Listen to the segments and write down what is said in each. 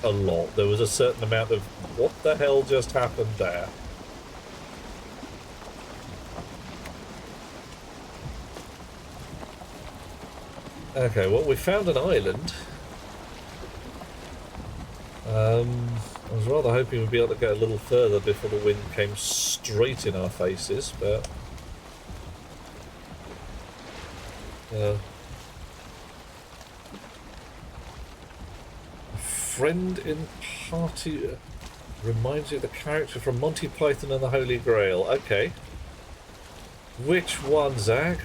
not a lot. There was a certain amount of what the hell just happened there. Okay, well, we found an island. I was rather hoping we'd be able to go a little further before the wind came straight in our faces, but... friend in party reminds you of the character from Monty Python and the Holy Grail. Okay. Which one, Zach?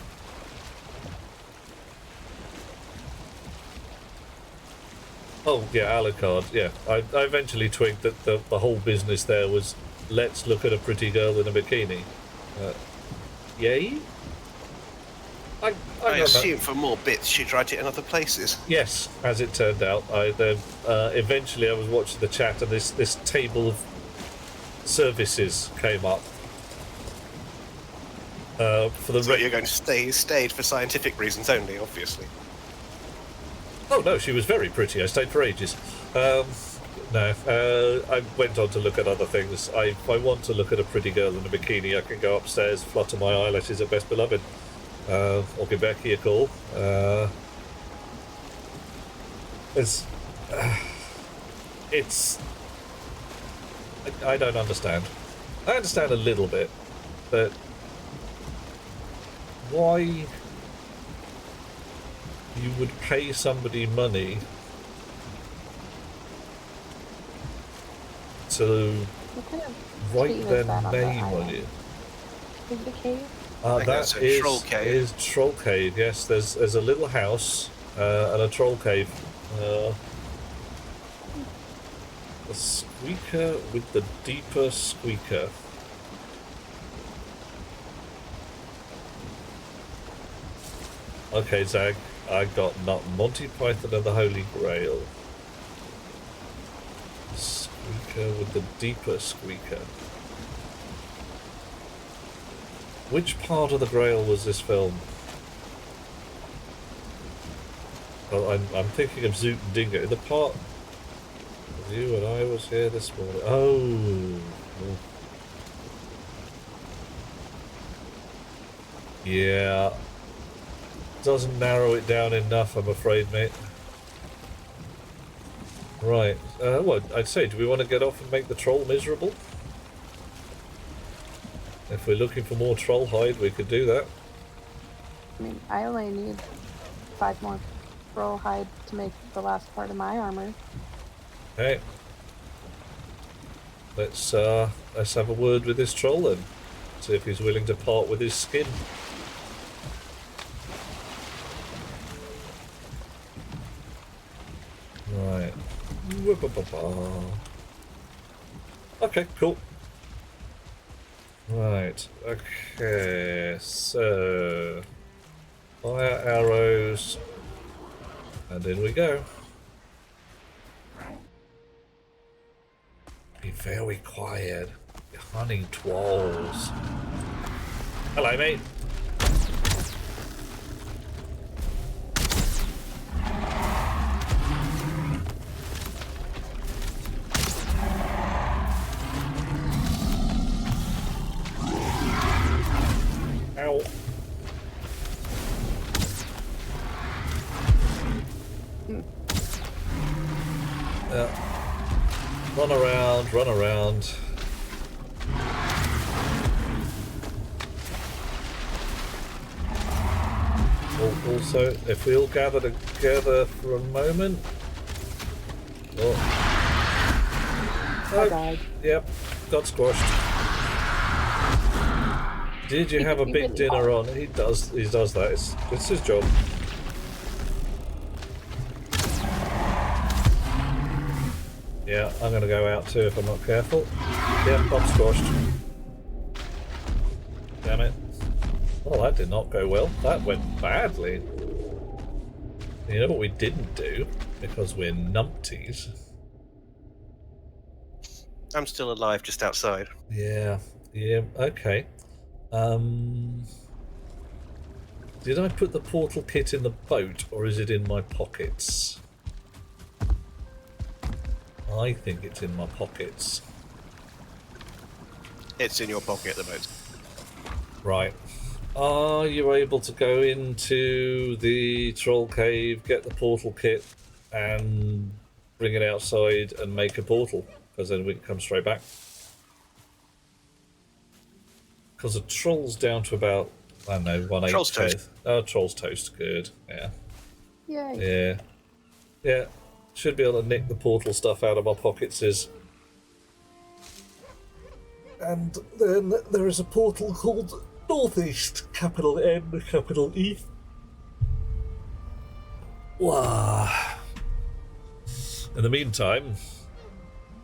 Oh, yeah, Alucard, yeah. I eventually twigged that the whole business there was, let's look at a pretty girl in a bikini. Yay? I assume for more bits she'd write it in other places. Yes, as it turned out. Eventually I was watching the chat and this table of services came up. So you're going to stayed for scientific reasons only, obviously. Oh no, she was very pretty. I stayed for ages. I went on to look at other things. If I want to look at a pretty girl in a bikini, I can go upstairs, flutter my eyelashes at Best Beloved. Or give Becky a call. I don't understand. I understand a little bit, but why you would pay somebody money to write their name on it? Is the cave? That is Troll Cave. Yes, there's a little house and a troll cave. A squeaker with the deeper squeaker. Okay, Zag, I got not Monty Python and the Holy Grail. Squeaker with the deeper squeaker. Which part of the Grail was this film? Well, I'm thinking of Zoot and Dingo. The part with you and I was here this morning. Oh. Yeah. Doesn't narrow it down enough, I'm afraid, mate. Right. Well, I'd say, do we want to get off and make the troll miserable? If we're looking for more troll hide, we could do that. I mean, I only need 5 more troll hide to make the last part of my armor. Okay. Let's have a word with this troll then. See if he's willing to part with his skin. Right. Okay, cool. Right, okay, so fire arrows, and in we go. Be very quiet, you hunting trolls. Hello, mate. Ow. Run around, run around. Also, if we all gather together for a moment. Oh. I died. Yep, got squashed. Did you have a big dinner on? He does that. It's his job. Yeah, I'm gonna go out too if I'm not careful. Yep, I'm squashed. Damn it. Well, that did not go well. That went badly. You know what we didn't do? Because we're numpties. I'm still alive just outside. Yeah, okay. Did I put the portal kit in the boat, or is it in my pockets? I think it's in my pockets. It's in your pocket at the moment. Right. Are you able to go into the troll cave, get the portal kit, and bring it outside and make a portal? Because then we can come straight back. Because the troll's down to about, I don't know, 1/8. Troll's toast. Oh, troll's toast. Good. Yeah. Yay. Yeah. Yeah. Should be able to nick the portal stuff out of my pockets. And then there is a portal called Northeast, capital N, capital E. Wow. In the meantime,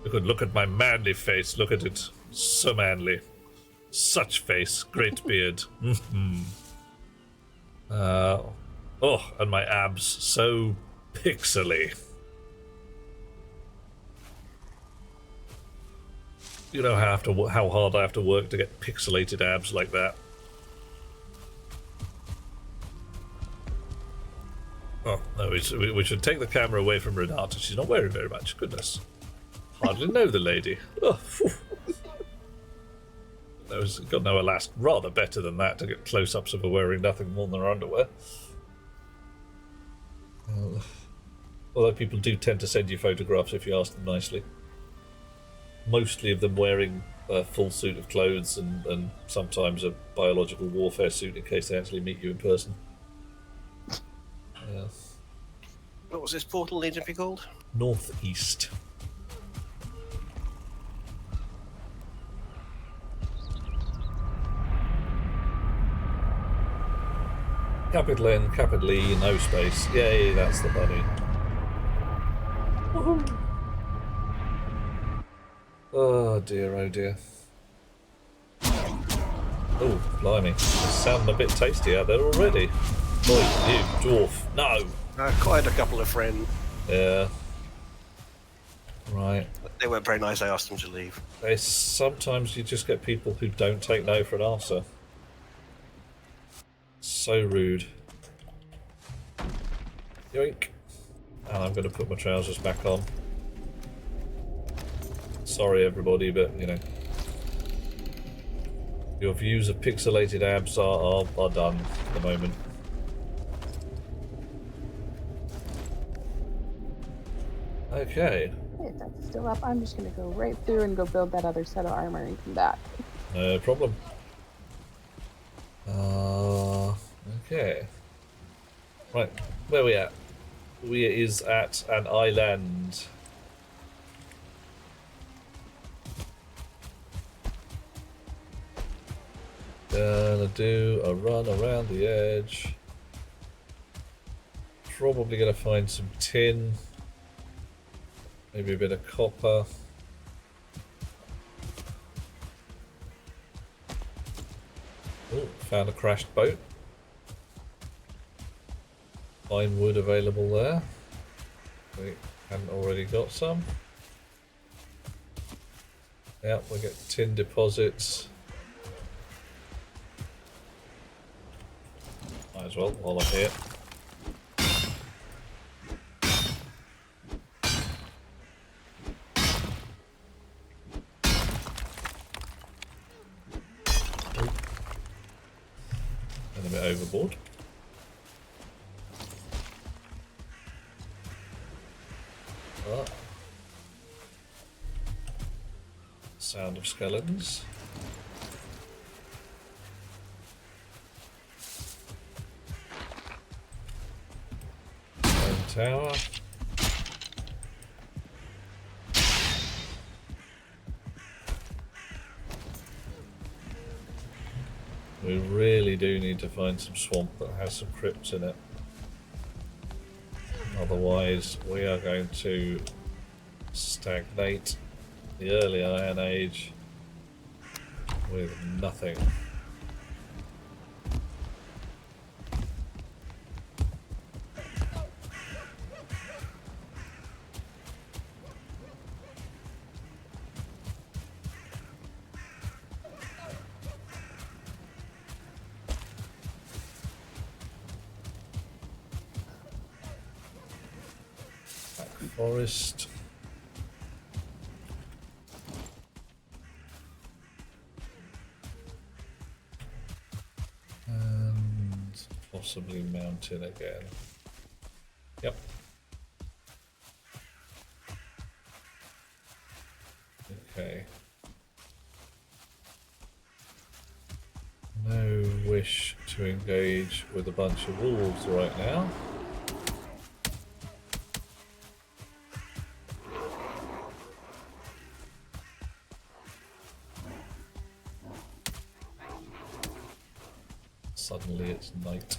you could look at my manly face. Look at it. So manly. Such face. Great beard. Oh, and my abs. So pixely. You know how hard I have to work to get pixelated abs like that. Oh, no, we should take the camera away from Renata. She's not wearing very much. Goodness. Hardly know the lady. Oh, phew. God, no, alas, rather better than that to get close-ups of her wearing nothing more than her underwear. Although people do tend to send you photographs if you ask them nicely. Mostly of them wearing a full suit of clothes and sometimes a biological warfare suit in case they actually meet you in person. Yeah. What was this portal need to be called? Northeast. Capital N, capital E, no space. Yay, that's the bunny. Woohoo! Oh dear, oh dear. Oh, blimey. It's sounding a bit tasty out there already. Boy, you dwarf. No! Quite a couple of friends. Yeah. Right. They weren't very nice, I asked them to leave. Sometimes you just get people who don't take no for an answer. So rude. Yoink. And I'm going to put my trousers back on. Sorry everybody, but you know, your views of pixelated abs are done at the moment. Okay. Hey, if that's still up, I'm just gonna go right through and go build that other set of armor and come back. No problem. Okay. Right, where are we at? We is at an island. Gonna do a run around the edge. Probably gonna find some tin. Maybe a bit of copper. Oh, found a crashed boat. Fine wood available there. We haven't already got some. Yep, we get tin deposits. Might as well while I'm here. And a bit overboard. Ah. Sound of skeletons. Tower. We really do need to find some swamp that has some crypts in it. Otherwise, we are going to stagnate the early Iron Age with nothing. Forest. possibly mountain again. Yep. Okay. No wish to engage with a bunch of wolves right now. Suddenly it's night.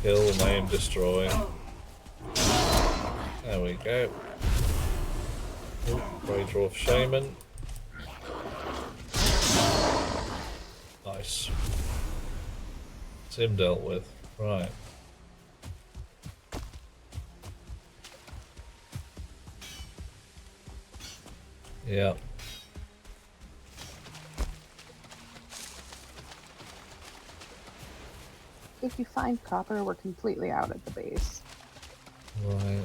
Kill, maim, destroy. There we go. Ooh, GreyDwarf Shaman. Nice. It's him dealt with. Right. Yeah. If you find copper, we're completely out at the base. Right.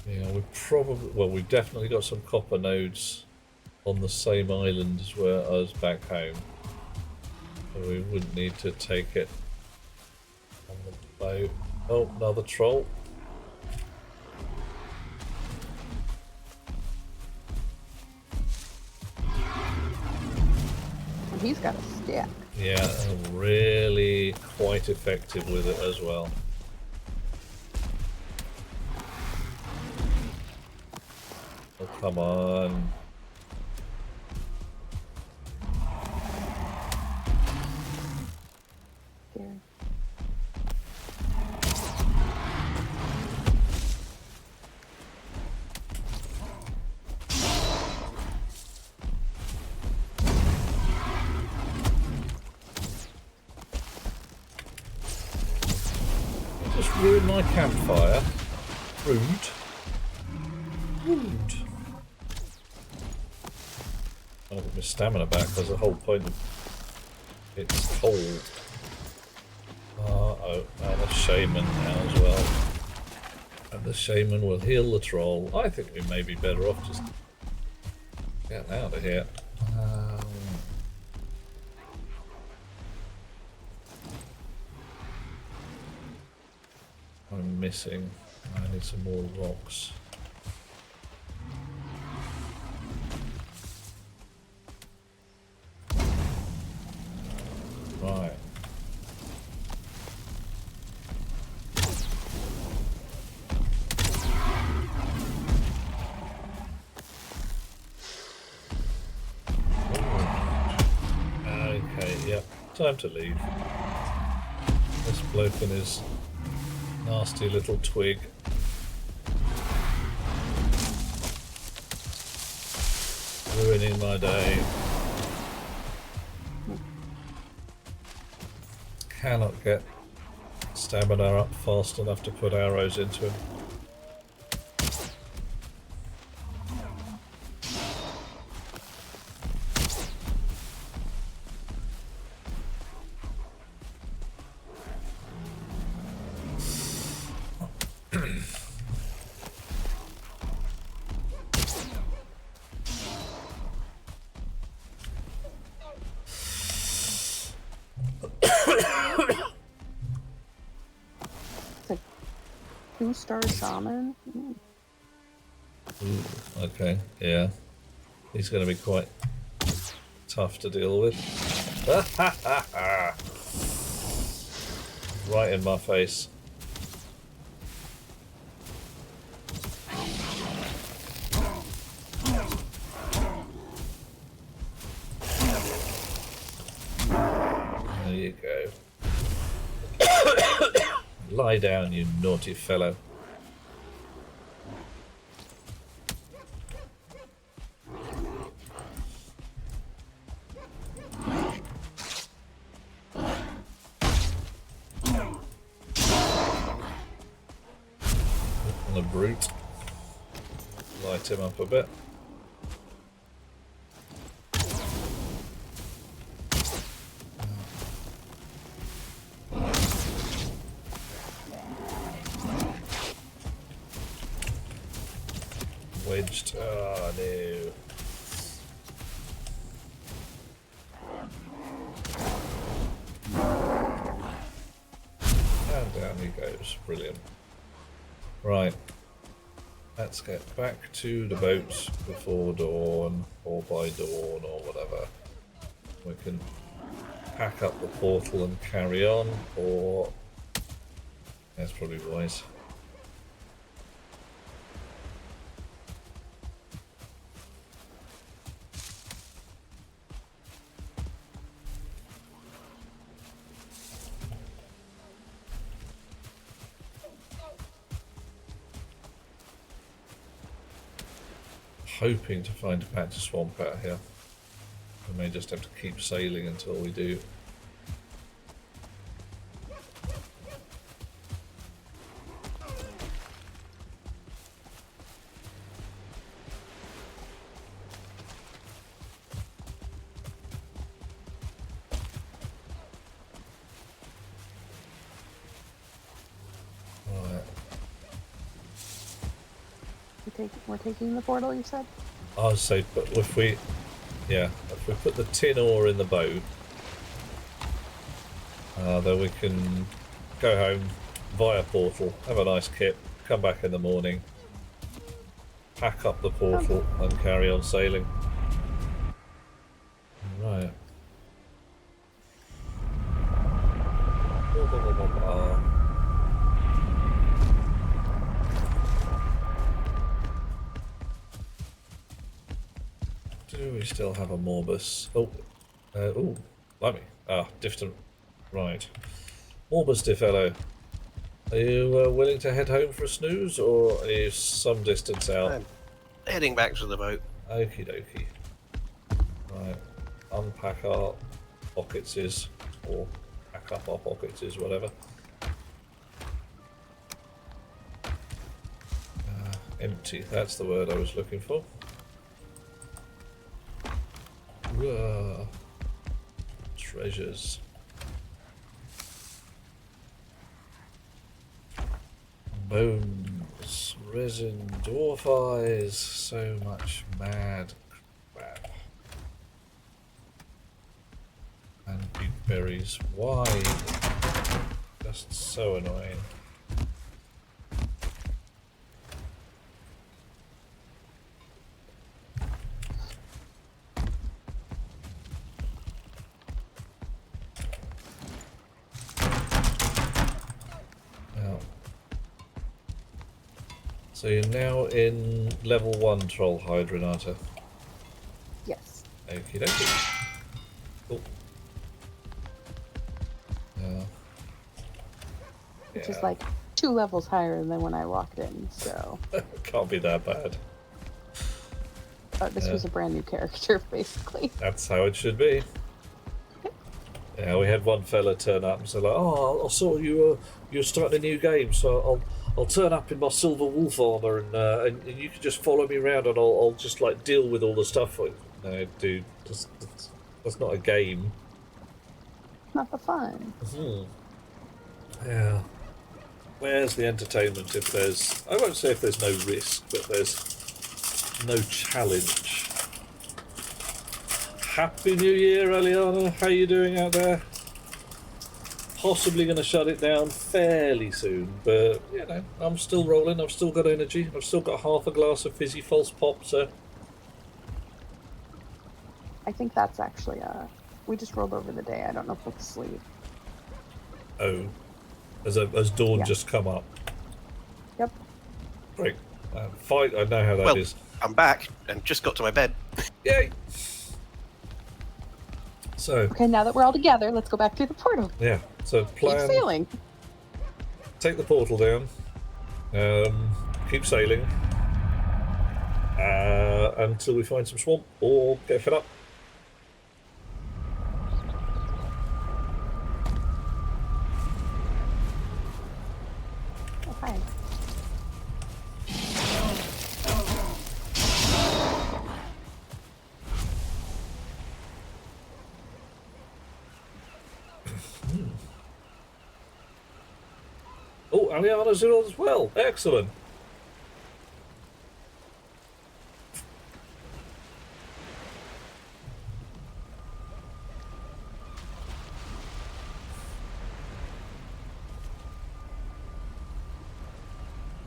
Yeah, we probably, well, we've definitely got some copper nodes on the same island as where us back home. So we wouldn't need to take it on the boat. Oh, another troll. And he's got a stick. Yeah, and really quite effective with it as well. Oh, come on. Scary. Just ruined my campfire. Rude. Rude. I'll get my stamina back. There's the whole point of it's cold. Uh-oh, and a shaman now as well. And the shaman will heal the troll. I think we may be better off just getting out of here. I'm missing. I need some more rocks. Right. Okay, yep. Time to leave. This bloke and his nasty little twig. Ruining my day. Cannot get stamina up fast enough to put arrows into him. It's a 2-star shaman. Ooh, okay, yeah. He's going to be quite tough to deal with. Right in my face. There you go. Lie down, you naughty fellow. brute. Light him up a bit. Wedged. Oh no. And down he goes. Brilliant. Right. Let's get back to the boat before dawn, or by dawn, or whatever. We can pack up the portal and carry on, or... That's probably wise. Hoping to find a patch of swamp out here. We may just have to keep sailing until we do. We're taking the portal, you said? I would say, but if we put the tin ore in the boat, then we can go home via portal, have a nice kip, come back in the morning, pack up the portal, and carry on sailing. Right. Do we still have a Morbus? Oh, blimey. Different. Right. Morbus, dear fellow. Are you willing to head home for a snooze, or are you some distance out? I'm heading back to the boat. Okie dokie. Right. Unpack our pocketses, or pack up our pocketses, whatever. Empty, that's the word I was looking for. Treasures. Bones, resin, dwarf eyes, so much mad crap. And big berries. Why? Just so annoying. So you're now in level 1 Troll Hydra, Renata? Yes. Okie dokie. Cool. Which is like 2 levels higher than when I walked in, so... Can't be that bad. This was a brand new character, basically. That's how it should be. Yeah, we had one fella turn up and say, like, "Oh, I saw you. You're starting a new game, so I'll turn up in my silver wolf armor, and you can just follow me around, and I'll just like deal with all the stuff." No, dude, that's not a game. Not the fun. Yeah. Where's the entertainment if there's... I won't say if there's no risk, but there's no challenge. Happy New Year, Eliana. How you doing out there? Possibly going to shut it down fairly soon, but, you know, I'm still rolling. I've still got energy. I've still got half a glass of fizzy false pop, so... I think that's actually, we just rolled over the day. I don't know if it's asleep. Oh. Has dawn just come up? Yep. Great. Fight, I know how that is. I'm back and just got to my bed. Yay! So... Okay, now that we're all together, let's go back through the portal. Yeah, so plan... Keep sailing. Take the portal down. Keep sailing. Until we find some swamp or get fed up. Oh, hi. Aliana's in as well. Excellent.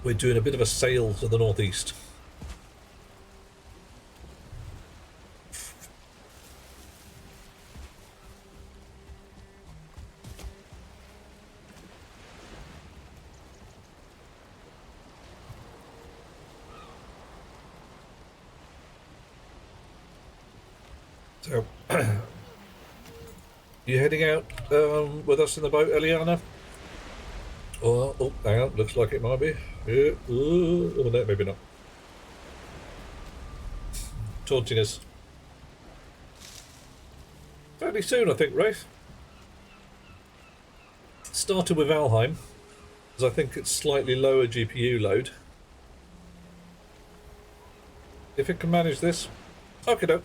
We're doing a bit of a sail to the northeast. So, you heading out with us in the boat, Eliana? Oh, hang on. Looks like it might be. Yeah. Oh, no, maybe not. Taunting us. Fairly soon, I think, Rafe. Started with Valheim, because I think it's slightly lower GPU load. If it can manage this, okay, no.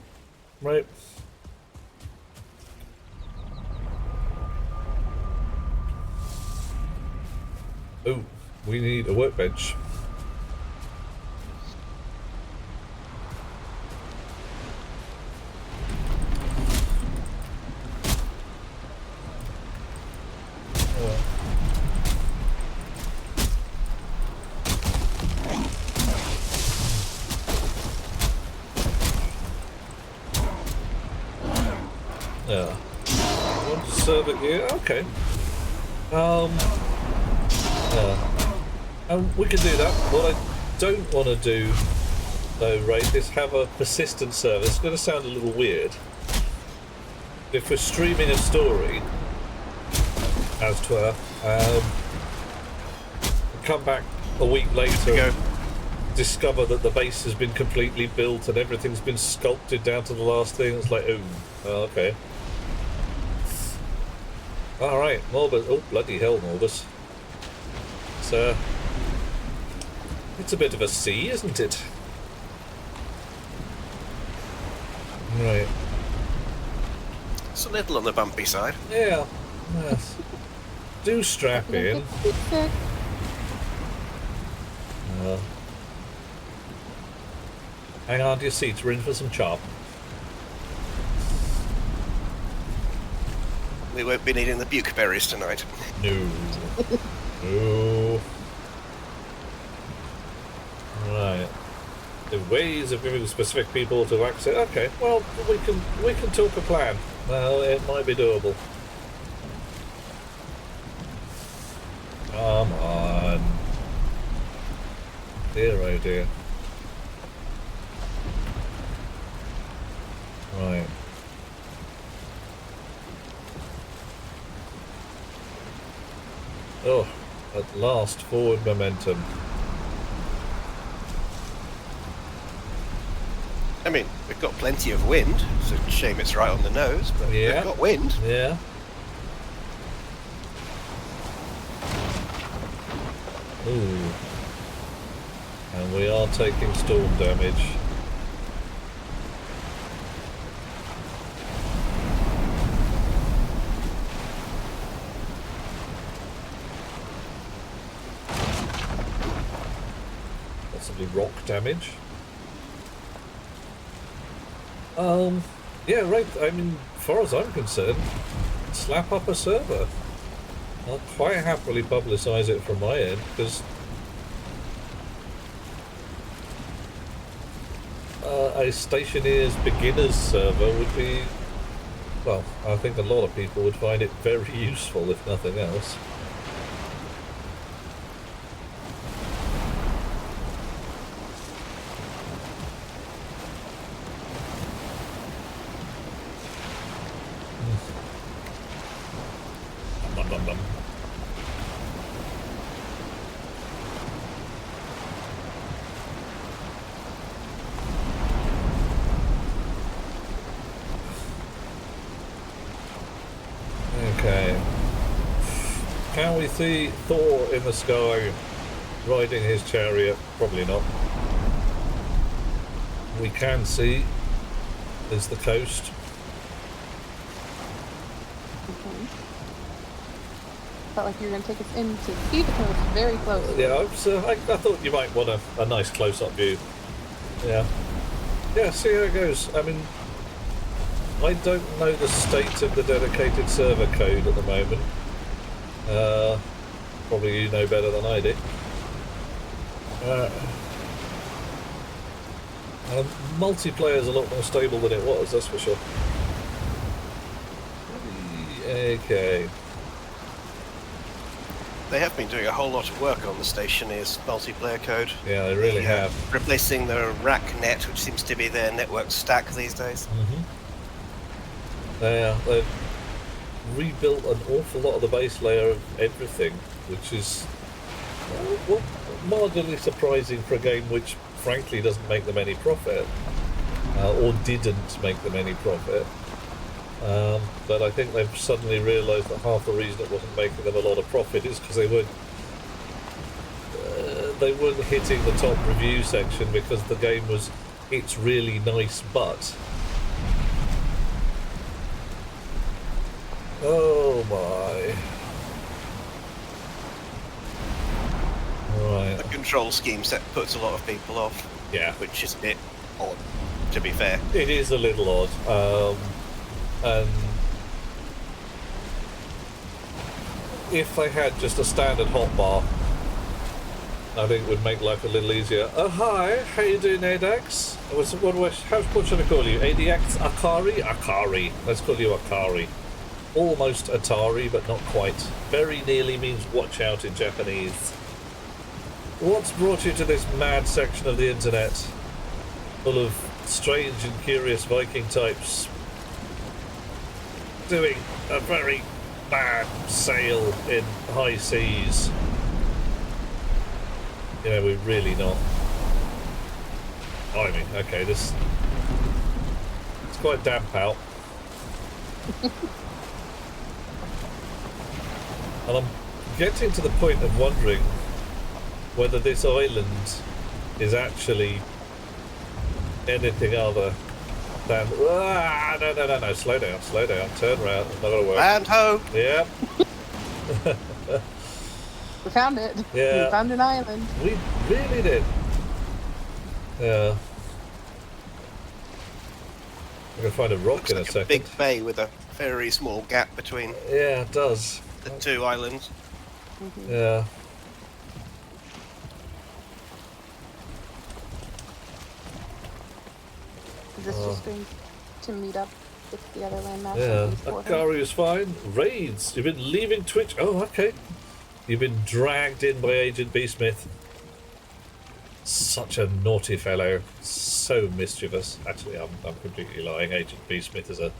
Right. Oh, we need a workbench. Yeah. Want to serve it here? Okay. We can do that. What I don't want to do, though, right, is have a persistent server. It's going to sound a little weird. If we're streaming a story, as 'twere, come back a week later, discover that the base has been completely built and everything's been sculpted down to the last thing. It's like, oh, okay. Alright, Morbus. Oh, bloody hell, Morbus. It's a bit of a sea, isn't it? Right. It's a little on the bumpy side. Yeah. Yes. Do strap in. Hang on to your seats, we're in for some chop. We won't be needing the bukeberries tonight. No. No. Right. The ways of giving specific people to access. Okay, well, we can talk a plan. Well, it might be doable. Come on. Dear, oh dear. Right. Oh, at last, forward momentum. I mean, we've got plenty of wind. It's a shame it's right on the nose, but Yeah. we've got wind. Yeah. Ooh. And we are taking storm damage. Possibly rock damage. Yeah, right. I mean, as far as I'm concerned, slap up a server. I'll quite happily publicise it from my end, because a Stationeer's beginners server would be, well, I think a lot of people would find it very useful, if nothing else. Okay. Can we see Thor in the sky riding his chariot? Probably not. We can see is the coast. Felt like you were going to take us in to see the coast very close. Yeah, I thought you might want a nice close-up view. Yeah. Yeah, see how it goes. I mean, I don't know the state of the dedicated server code at the moment. Probably you know better than I do. Multiplayer's a lot more stable than it was, that's for sure. Okay. They have been doing a whole lot of work on the Stationeer's multiplayer code. Yeah, they really have. Replacing the rack net, which seems to be their network stack these days. They've rebuilt an awful lot of the base layer of everything, which is marginally surprising for a game which, frankly, doesn't make them any profit, or didn't make them any profit. But I think they've suddenly realised that half the reason it wasn't making them a lot of profit is because they weren't hitting the top review section because the game was, it's really nice, but... Oh my. Right. The control scheme set puts a lot of people off. Yeah. Which is a bit odd, to be fair. It is a little odd. And if they had just a standard hotbar, I think it would make life a little easier. Hi, how you doing, ADAX? What should I call you? ADX Akari? Akari. Let's call you Akari. Almost Atari, but not quite. Very nearly means watch out in Japanese. What's brought you to this mad section of the internet? Full of strange and curious Viking types doing a very bad sail in high seas. You know, we're really not. I mean, okay, it's quite damp out. And I'm getting to the point of wondering whether this island is actually anything other than... No, slow down, turn around, it's not gonna work. And ho! Yep. We found it. Yeah. We found an island. We really did. Yeah. I'm gonna find a rock Looks in like a second. Big bay with a very small gap between Yeah, it does. the two islands. Yeah. Is this just going to meet up with the other landmass? Yeah. Akari is fine. Raids. You've been leaving Twitch. Oh, okay. You've been dragged in by Agent B. Smith. Such a naughty fellow. So mischievous. Actually, I'm completely lying. Agent B. Smith is a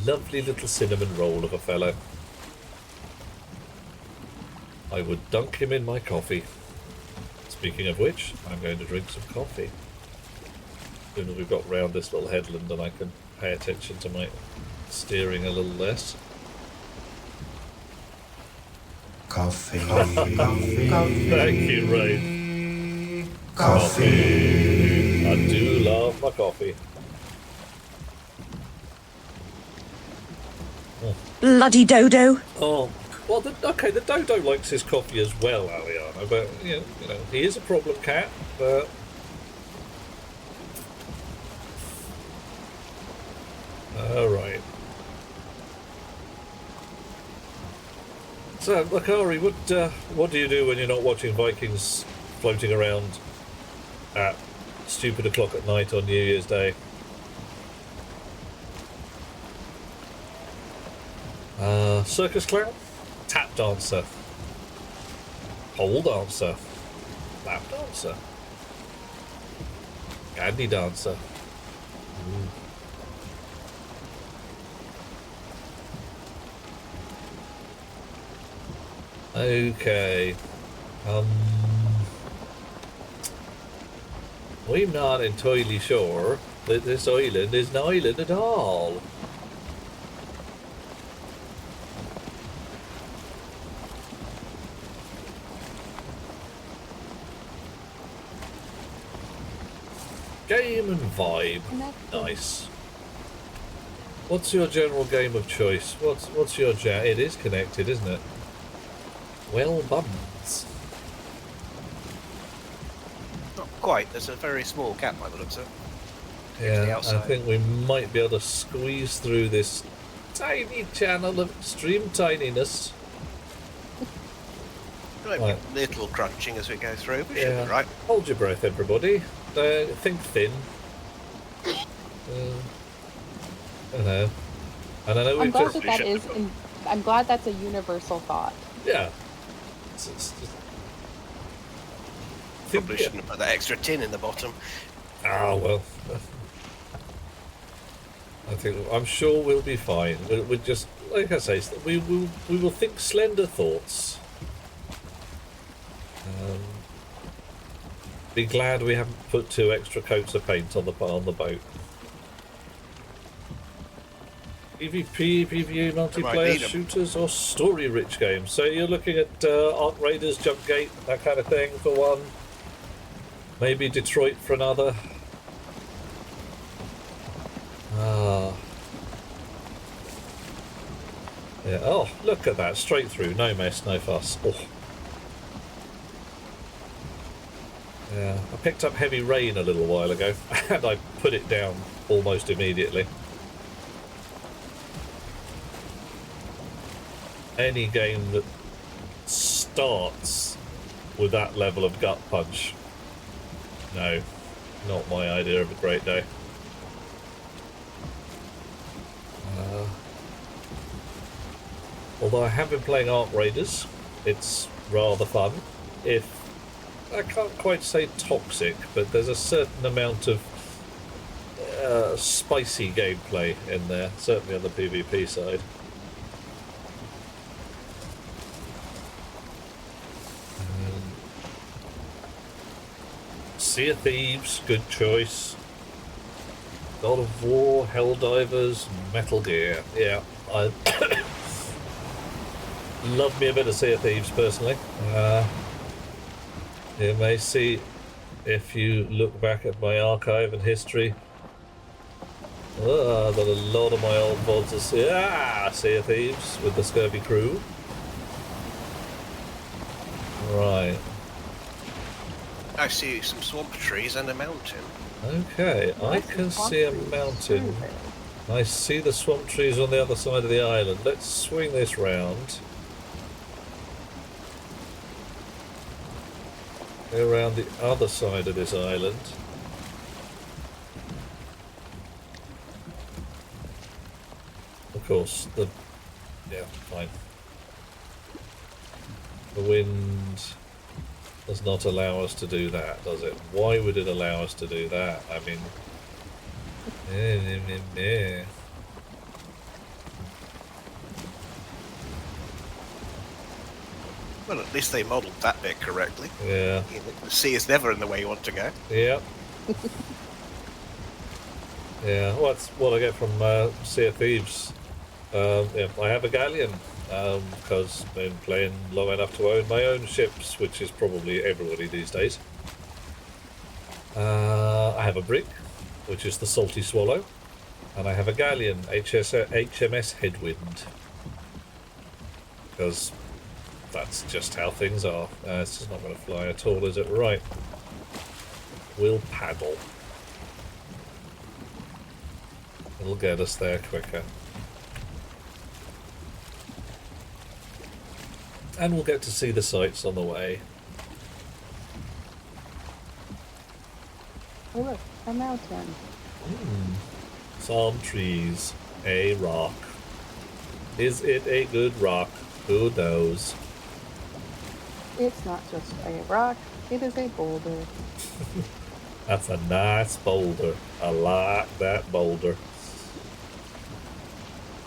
lovely little cinnamon roll of a fellow. I would dunk him in my coffee. Speaking of which, I'm going to drink some coffee. As soon as we've got round this little headland and I can pay attention to my steering a little less. Coffee. Thank you, Ray. Coffee. I do love my coffee. Bloody dodo. Oh, well, the dodo likes his coffee as well, Aliana, but, you know, he is a problem cat, but... Alright. So, Akari, what do you do when you're not watching Vikings floating around at stupid o'clock at night on New Year's Day? Circus clown? Tap dancer? Pole dancer? Lap dancer? Candy dancer? Okay. I'm not entirely sure that this island is an island at all. Game and vibe. Nice. What's your general game of choice? What's your jam? It is connected, isn't it? Well, bums. Not quite. There's a very small gap by the looks of it. To the Yeah, I outside. think we might be able to squeeze through this tiny channel of extreme tininess. There might Right. be a little crunching as we go through, but should Yeah. be right. Hold your breath, everybody. Think thin. I know. And I know I'm we've glad just... that that is. I'm glad that's a universal thought. Yeah. Probably shouldn't have put that extra tin in the bottom. Ah, well. I'm sure we'll be fine. We'll just, like I say, we will think slender thoughts. Be glad we haven't put 2 extra coats of paint on the boat. PvP, PvE, multiplayer, need 'em. shooters, or story-rich games. So you're looking at Ark Raiders, Jumpgate, that kind of thing for one. Maybe Detroit for another. Ah. Yeah. Oh, look at that. Straight through. No mess, no fuss. Oh. Yeah. I picked up heavy rain a little while ago, and I put it down almost immediately. Any game that starts with that level of gut punch, no, not my idea of a great day. Although I have been playing Ark Raiders, it's rather fun. If I can't quite say toxic, but there's a certain amount of spicy gameplay in there, certainly on the PvP side. Sea of Thieves, good choice. God of War, Helldivers, Metal Gear. Yeah, I love me a bit of Sea of Thieves personally. You may see, if you look back at my archive and history, that a lot of my old VODs are Sea of Thieves with the Scurvy crew. Right. I see some swamp trees and a mountain. Okay, I can see a mountain. I see the swamp trees on the other side of the island. Let's swing this round. Go around the other side of this island. Of course, yeah, fine. The wind does not allow us to do that, does it? Why would it allow us to do that? I mean... Well, at least they modelled that bit correctly. Yeah. The sea is never in the way you want to go. Yep. Yeah, well, that's what I get from Sea of Thieves. Yeah, I have a galleon, because I've been playing long enough to own my own ships, which is probably everybody these days. I have a brig, which is the Salty Swallow, and I have a galleon, HMS Headwind, because that's just how things are. It's just not going to fly at all, is it? Right. We'll paddle. It'll get us there quicker. And we'll get to see the sights on the way. Oh look, a mountain. Some trees. A rock. Is it a good rock? Who knows? It's not just a rock, it is a boulder. That's a nice boulder. I like that boulder.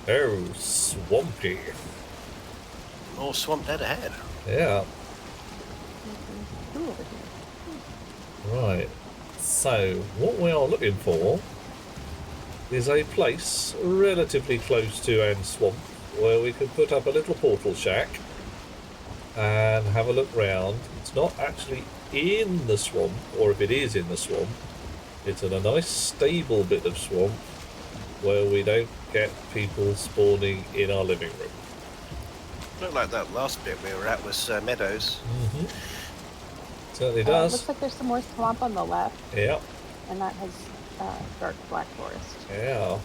Oh, swampy. More swamp dead ahead. Yeah. Ooh, over here. Right. So, what we are looking for is a place relatively close to Anne Swamp where we can put up a little portal shack and have a look round. It's not actually in the swamp, or if it is in the swamp, it's in a nice stable bit of swamp where we don't get people spawning in our living room. Looked like that last bit we were at was meadows. Mm-hmm. Certainly It does. looks like there's some more swamp on the left, Yeah. and that has dark black forest Yeah.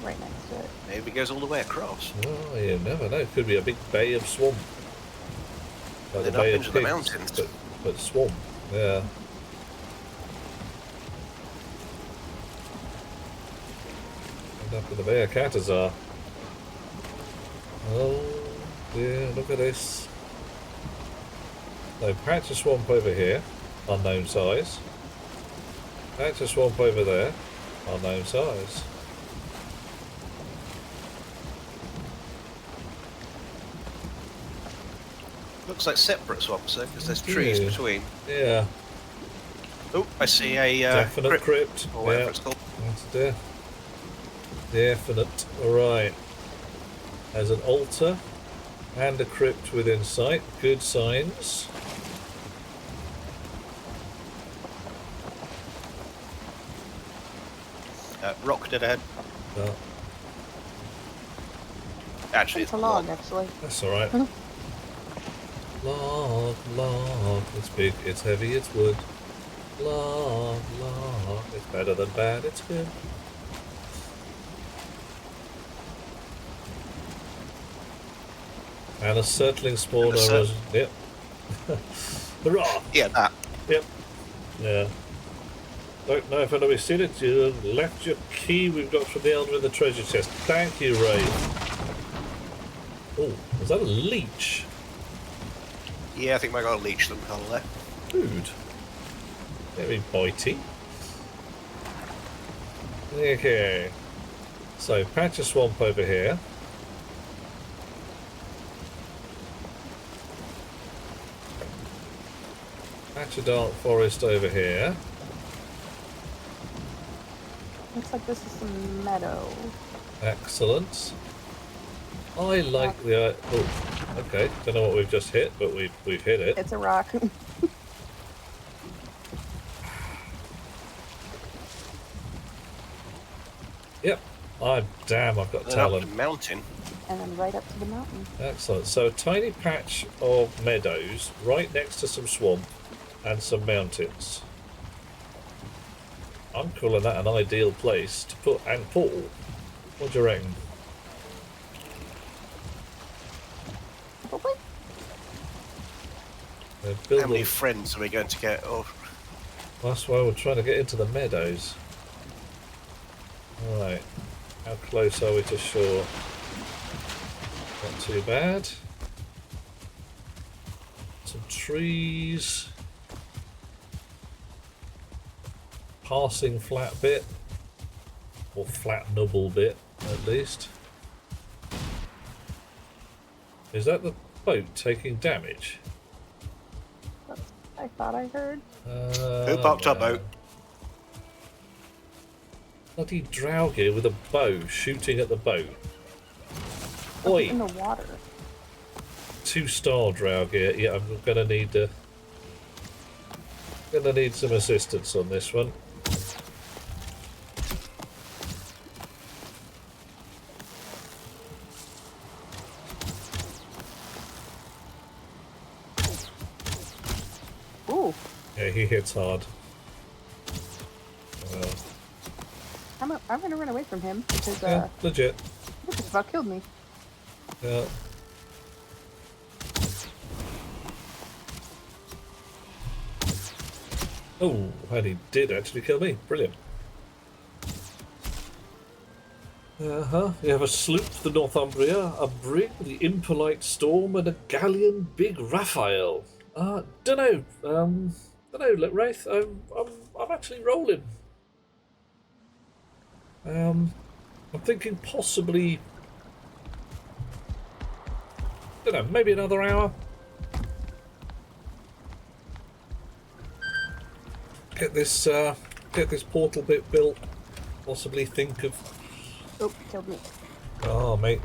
right next to it. Maybe it goes all the way across. Oh, you never know. Could be a big bay of swamp. Like Then the up Bay into of the Pigs, mountains. but swamp. Yeah. And up in the Bay of Catazar. Oh dear, look at this. So patch of swamp over here, unknown size. Patch of swamp over there, unknown size. Looks like separate swamps though, because there's trees Yeah. between. Yeah, Oh, I see a definite crypt, crypt. or whatever Yeah, it's called. that's definite. Alright. There's an altar and a crypt within sight. Good signs. Rock dead ahead. Oh, Actually, It's a log, actually. that's alright. Log, log. It's big, it's heavy, it's wood. Log, log. It's better than bad, it's good. And a settling spawner. And a Yep. Hurrah! Yeah, that. Yep. Yeah. Don't know if anybody's seen it. You left your key we've got from the elder in the treasure chest. Thank you, Ray. Oh, was that a leech? Yeah, I think I got a leech them colour there. Food. Very bitey. Okay. So, patch of swamp over here. Patch of dark forest over here. Looks like this is some meadow. Excellent. I like the... Oh, okay. Don't know what we've just hit, but we've hit it. It's a rock. Yep. Damn, I've got Then up the talent. mountain. And then right up to the mountain. Excellent. So a tiny patch of meadows right next to some swamp and some mountains. I'm calling that an ideal place to put and portal. What do you reckon? Probably. Build How many a- friends are we going to get? Oh, That's why we're trying to get into the meadows. Alright. How close are we to shore? Not too bad. Some trees. Passing flat bit. Or flat nubble bit, at least. Is that the boat taking damage? That's what I thought I heard. who parked our boat? Bloody Draugir with a bow shooting at the boat. Oi! In the water. 2-star Draugir. Yeah, I'm gonna need some assistance on this one. Ooh. Yeah, he hits hard. I'm gonna run away from him because Yeah, legit. he just about killed me. Yeah. Oh, and he did actually kill me. Brilliant. You have a sloop, the Northumbria, a brig, the Impolite Storm, and a galleon, Big Raphael. Dunno. Dunno, Wraith. I'm actually rolling. I'm thinking possibly. Dunno, maybe another hour. Get this portal bit built. Possibly think of. Oh, killed me. Oh, mate.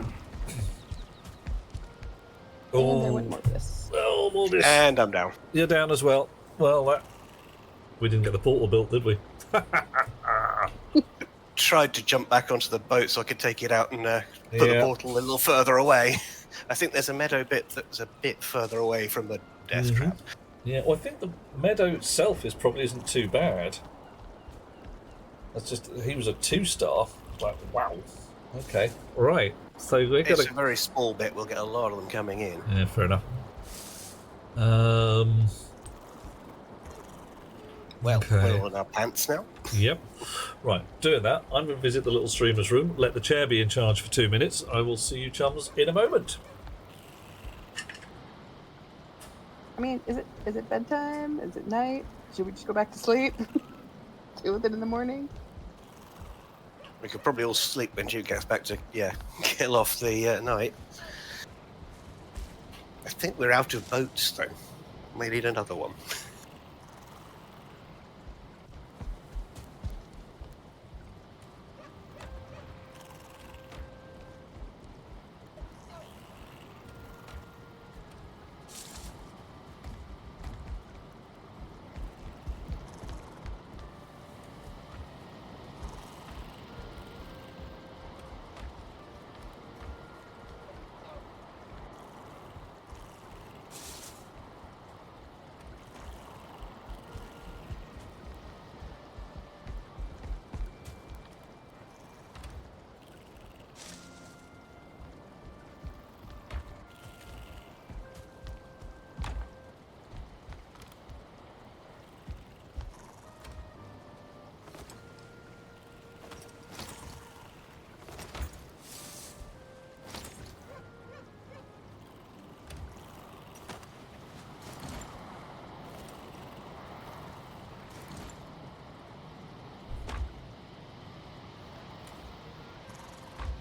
And there went Morbius. Oh, Morbius. And I'm down. You're down as well. Well, we didn't get the portal built, did we? Tried to jump back onto the boat so I could take it out and put the Yeah. portal a little further away. I think there's a meadow bit that's a bit further away from the death trap. Yeah, well, I think the meadow itself probably isn't too bad. That's just, he was a 2-star. Like, wow. Okay, right. So we got It's a very small bit. We'll get a lot of them coming in. Yeah, fair enough. Well, okay. we're all in our pants now. Yep. Right, doing that, I'm going to visit the little streamer's room, let the chair be in charge for 2 minutes. I will see you chums in a moment. I mean, is it bedtime? Is it night? Should we just go back to sleep? Deal with it in the morning? We could probably all sleep when Duke gets back to, kill off the night. I think we're out of boats, though. We need another one.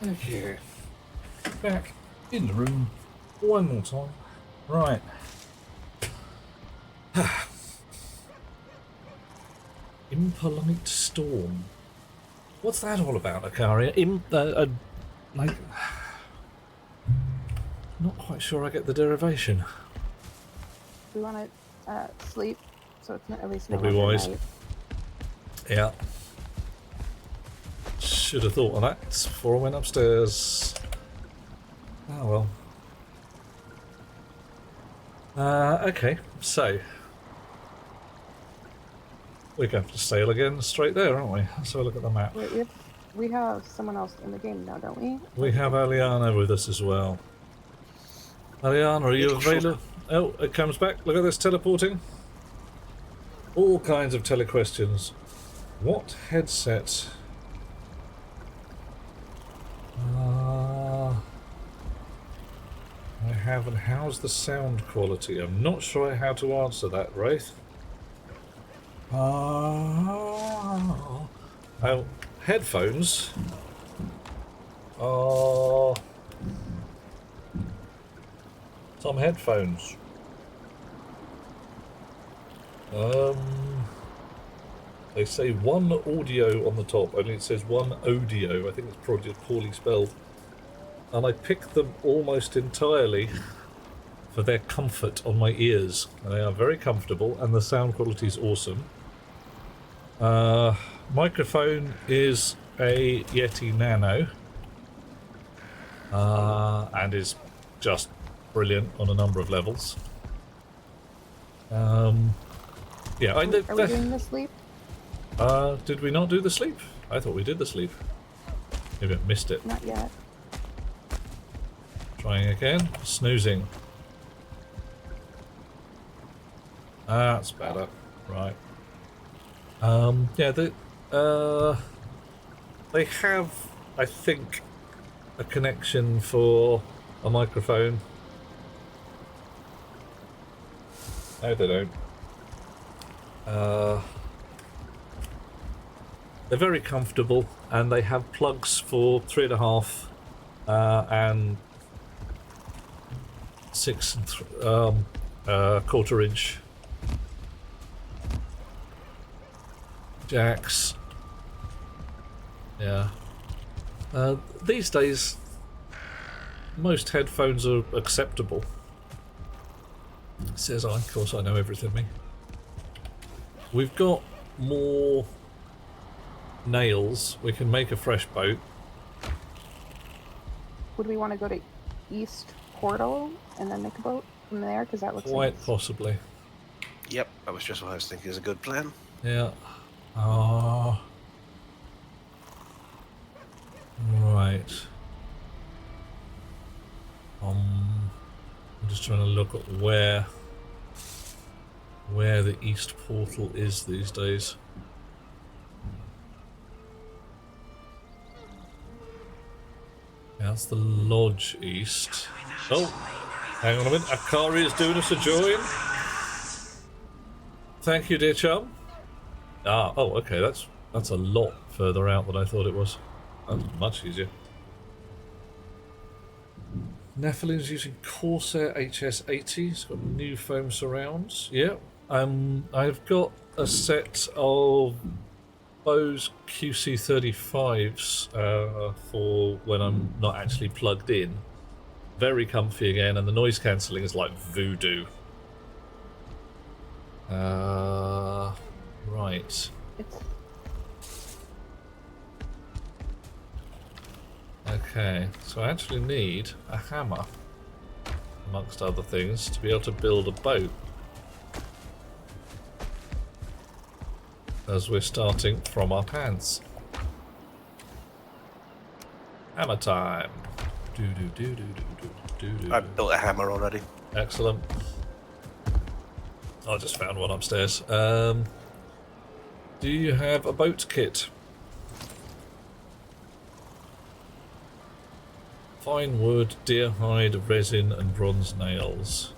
Okay. Back in the room one more time. Right. Impolite storm. What's that all about, Akaria? Like, not quite sure I get the derivation. We want to sleep, so it's not at least Probably no wise. night. Yeah. Should have thought of that before I went upstairs. Oh well. Okay, so we're going to sail again straight there, aren't we? Let's have a look at the map. Wait, we have someone else in the game now, don't we? We have Aliana with us as well. Aliana, are you available? Oh, it comes back. Look at this teleporting. All kinds of telequestions. What headset? I have, and how's the sound quality? I'm not sure how to answer that, Wraith. Oh, headphones. Some headphones. They say one audio on the top, only it says one audio. I think it's probably just poorly spelled. And I picked them almost entirely for their comfort on my ears. They are very comfortable, and the sound quality is awesome. Microphone is a Yeti Nano, and is just brilliant on a number of levels. Yeah, Are we doing the sleep? Did we not do the sleep? I thought we did the sleep. Maybe I missed it. Not yet. Trying again. Snoozing. That's better. Right. Yeah, they have, I think, a connection for a microphone. No, they don't. They're very comfortable, and they have plugs for 3.5 and 6 quarter-inch jacks. Yeah. These days, most headphones are acceptable. Says I. Of course, I know everything. Me. We've got more nails. We can make a fresh boat. Would we want to go to east portal and then make a boat from there? Because that looks Quite nice. possibly. Yep, that was just what I was thinking is a good plan. Yeah. Right. I'm just trying to look at where the east portal is these days. Yeah, that's the lodge east. Oh, hang on a minute. Akari is doing us a join. Thank you, dear chum. Oh, okay. That's a lot further out than I thought it was. That's much easier. Nephilim's using Corsair HS80. It's got new foam surrounds. Yeah. I've got a set of Bose QC35s for when I'm not actually plugged in. Very comfy again, and the noise cancelling is like voodoo. Right. Okay, so I actually need a hammer, amongst other things, to be able to build a boat. As we're starting from our pants. Hammer time. I've built a hammer already. Excellent. I just found one upstairs. Do you have a boat kit? Fine wood, deer hide, resin, and bronze nails.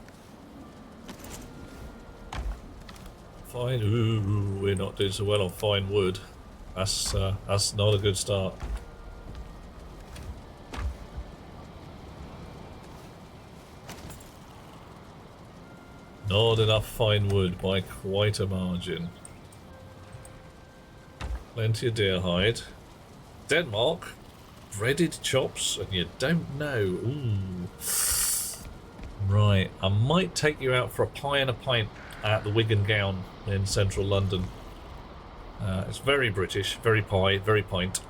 Fine. Ooh, we're not doing so well on fine wood. That's not a good start. Not enough fine wood by quite a margin. Plenty of deer hide. Denmark. Breaded chops, and you don't know. Ooh. Right, I might take you out for a pie and a pint at the Wig and Gown in central London. It's very British, very pie, very pint.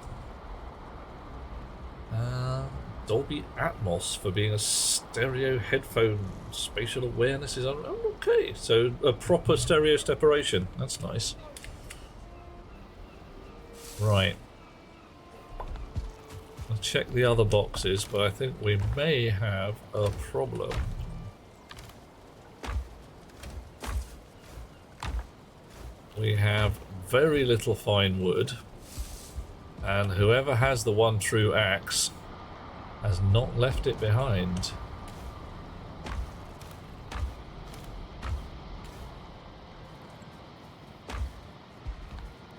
Dolby Atmos for being a stereo headphone. Spatial awareness is okay. So a proper stereo separation. That's nice. Right. I'll check the other boxes, but I think we may have a problem. We have very little fine wood, and whoever has the one true axe has not left it behind.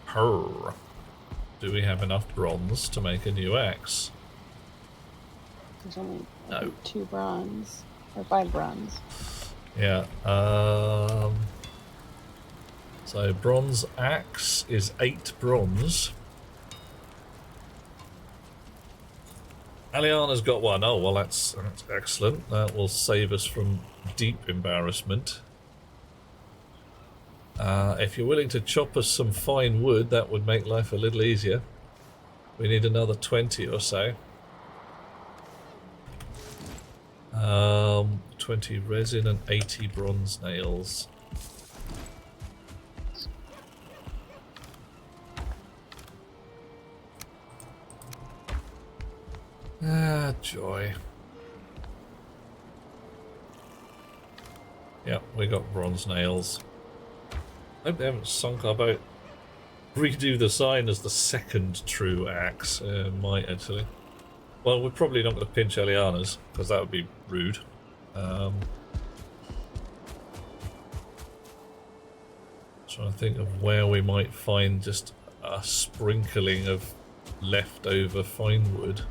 Purr. Do we have enough bronze to make a new axe? There's only No. 2 bronze, or 5 bronze. Yeah, so bronze axe is 8 bronze. Aliana's got one. Oh, well, that's excellent. That will save us from deep embarrassment. If you're willing to chop us some fine wood, that would make life a little easier. We need another 20 or so. 20 resin and 80 bronze nails. Ah, joy. Yep, we got bronze nails. Hope they haven't sunk our boat. Redo the sign as the second true axe. Might actually. Well, we're probably not going to pinch Eliana's, because that would be rude. Trying to think of where we might find just a sprinkling of leftover fine wood.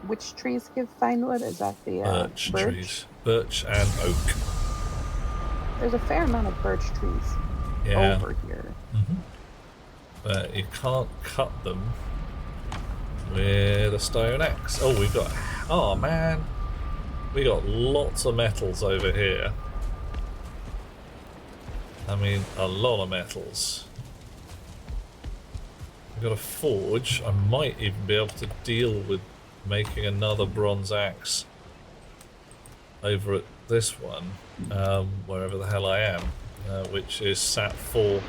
Which trees give fine wood? Is that the Birch birch? trees. Birch and oak. There's a fair amount of birch trees over here. But you can't cut them with a stone axe. Oh, we've got... Oh, man. We got lots of metals over here. I mean, a lot of metals. got a forge. I might even be able to deal with making another bronze axe over at this one, wherever the hell I am, which is Sat 4.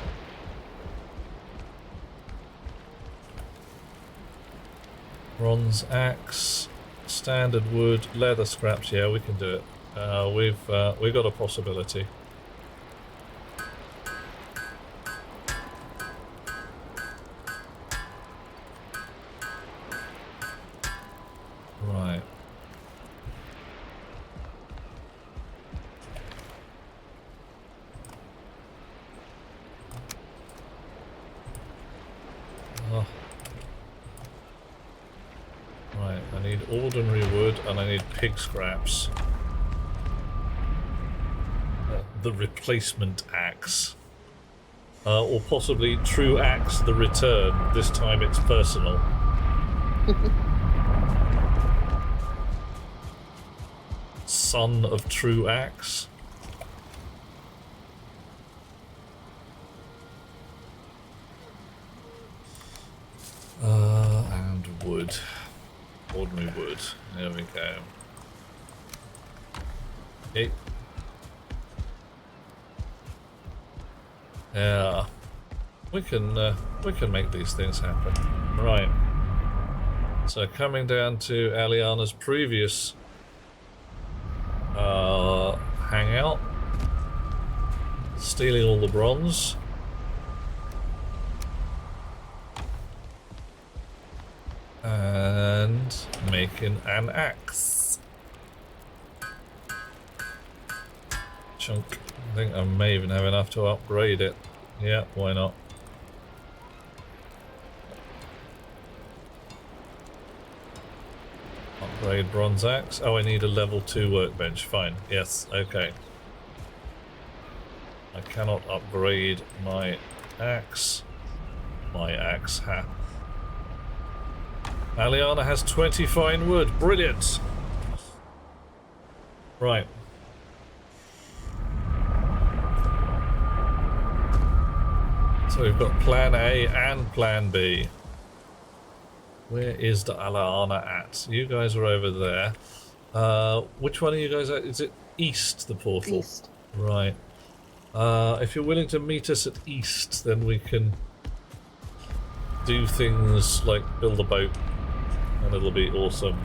Bronze axe, standard wood, leather scraps. Yeah, we can do it. We've got a possibility. Right. Oh. Right, I need ordinary wood and I need pig scraps. The replacement axe. Or possibly True Axe the Return. This time it's personal. Son of True Axe. And wood. Ordinary wood. There we go. Okay. Yeah. We can make these things happen. Right. So coming down to Aliana's previous hangout, stealing all the bronze. And making an axe. Chunk. I think I may even have enough to upgrade it. Yeah, why not? Upgrade bronze axe. Oh, I need a level 2 workbench. Fine. Yes, okay. I cannot upgrade my axe. My axe, ha. Aliana has 20 fine wood. Brilliant. Right. So we've got plan A and plan B. Where is the Aliana at? You guys are over there. Which one are you guys at? Is it east, the portal? East. Right. If you're willing to meet us at east, then we can do things like build a boat. And it'll be awesome.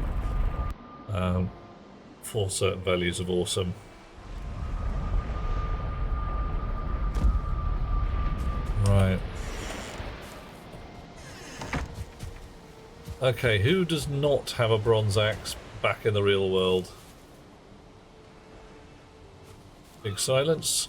For certain values of awesome. Right. Okay, who does not have a bronze axe back in the real world? Big silence.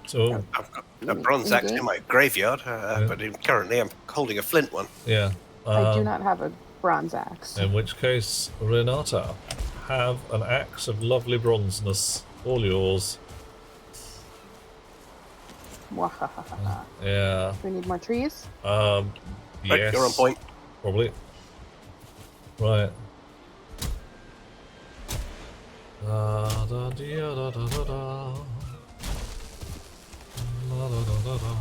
So I've got a bronze axe in my graveyard, but currently I'm holding a flint one. yeah. I do not have a bronze axe. In which case, Renata, have an axe of lovely bronzeness. All yours. Wahahaha. Yeah. Do we need more trees? Right, Yes. you're on point. Probably. Right. Da da dee da da da da da. Da da da da da.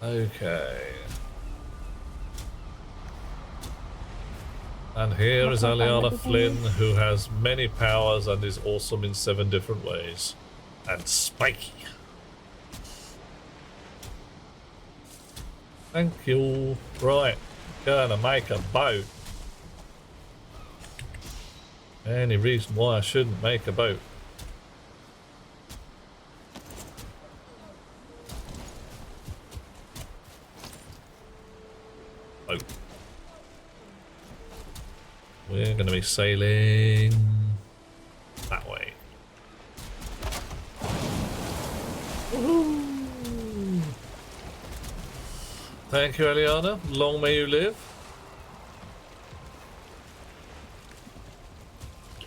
Okay. And here is Aliana Flynn, who has many powers and is awesome in 7 different ways. And spiky. Thank you. Right, gonna make a boat. Any reason why I shouldn't make a boat? Boat. We're going to be sailing that way. Woohoo! Thank you, Eliana. Long may you live.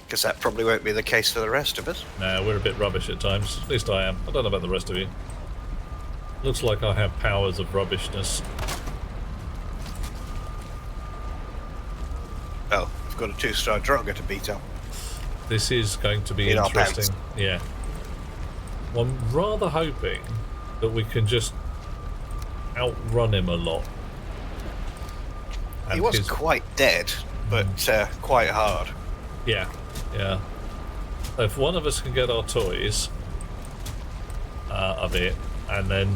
Guess that probably won't be the case for the rest of us. Nah, we're a bit rubbish at times. At least I am. I don't know about the rest of you. Looks like I have powers of rubbishness. Well, we've got a 2-star Draugr to beat up. This is going to be In our interesting. Yeah. Well, I'm rather hoping that we can just outrun him a lot. He And was quite dead, but quite hard. Yeah, yeah. If one of us can get our toys a bit, and then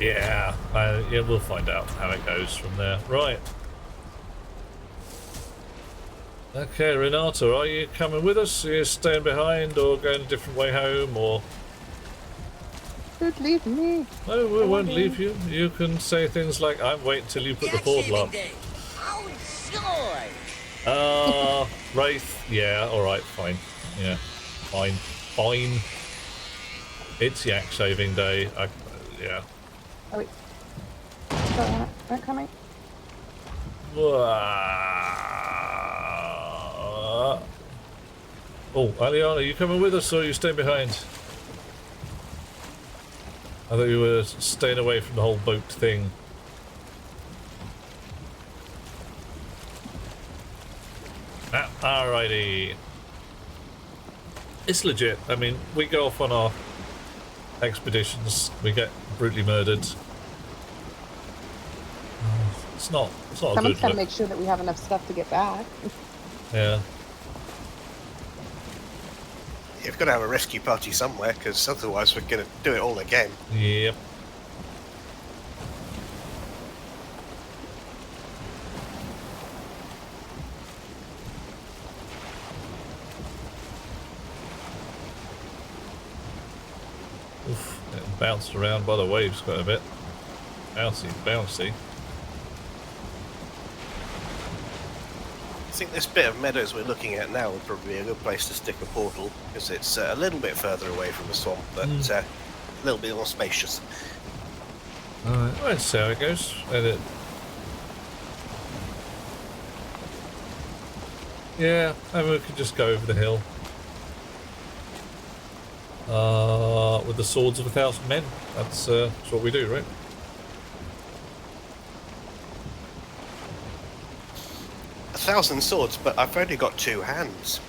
yeah, we'll find out how it goes from there. Right. Okay, Renato, are you coming with us? Are you staying behind, or going a different way home, or? Don't leave me. No, we won't leave you. You can say things like, "I'm waiting till you put the portal up." Wraith. Yeah, all right, fine. Yeah, fine. It's yak shaving day. Yeah. Oh wait. Not coming. Oh, Aliana, are you coming with us, or are you staying behind? I thought you were staying away from the whole boat thing. Alrighty. It's legit. I mean, we go off on our expeditions, we get brutally murdered. It's not a Someone's good got to look. make sure that we have enough stuff to get back. Yeah. You've got to have a rescue party somewhere, because otherwise we're going to do it all again. Yep. Oof, getting bounced around by the waves quite a bit. Bouncy, bouncy. I think this bit of meadows we're looking at now would probably be a good place to stick a portal, because it's a little bit further away from the swamp, but a little bit more spacious. Alright, let's see how it goes. Edit. Yeah, maybe we could just go over the hill. With the swords of 1,000 men. That's what we do, right? A 1,000 swords, but I've only got 2 hands.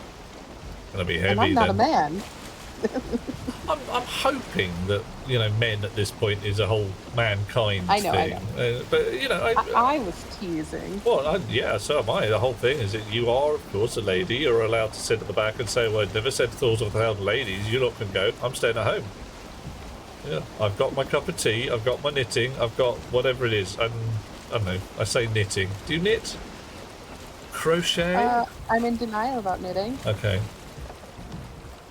Gonna be And heavy I'm not a then. man. I'm hoping that, you know, men at this point is a whole mankind I know, I thing. But, you know, I was teasing. well, yeah, so am I. The whole thing is that you are, of course, a lady. You're allowed to sit at the back and say, well, I never said thoughts of 1,000 ladies. You lot can go. I'm staying at home. Yeah, I've got my cup of tea. I've got my knitting. I've got whatever it is. And I don't know. I say knitting. Do you knit? Crochet? I'm in denial about knitting. Okay.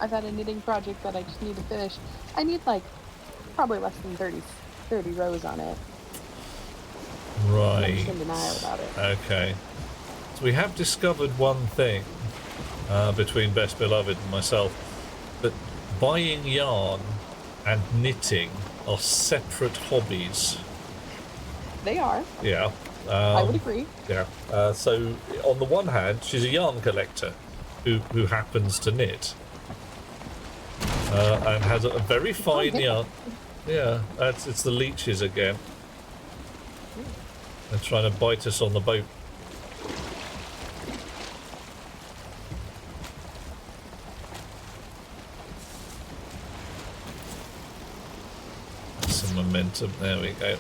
I've had a knitting project that I just need to finish. I need like probably less than 30 rows on it. I'm Right. just in denial about it. Okay. So we have discovered one thing between Best Beloved and myself, that buying yarn and knitting are separate hobbies. They are. Yeah. I would agree. Yeah. So on the one hand, she's a yarn collector who happens to knit. And has a very fine yarn. Yeah, it's the leeches again. They're trying to bite us on the boat. Some momentum. There we go.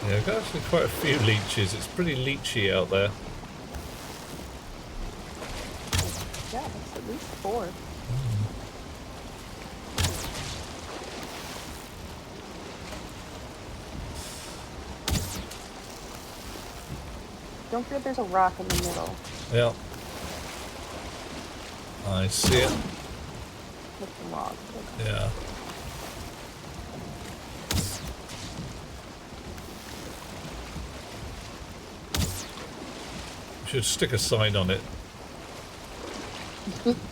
Yeah, I've got actually quite a few leeches. It's pretty leechy out there. Yeah, it's at least 4. Don't forget there's a rock in the middle. Yeah. I see it. With the log. Yeah. Should stick a sign on it.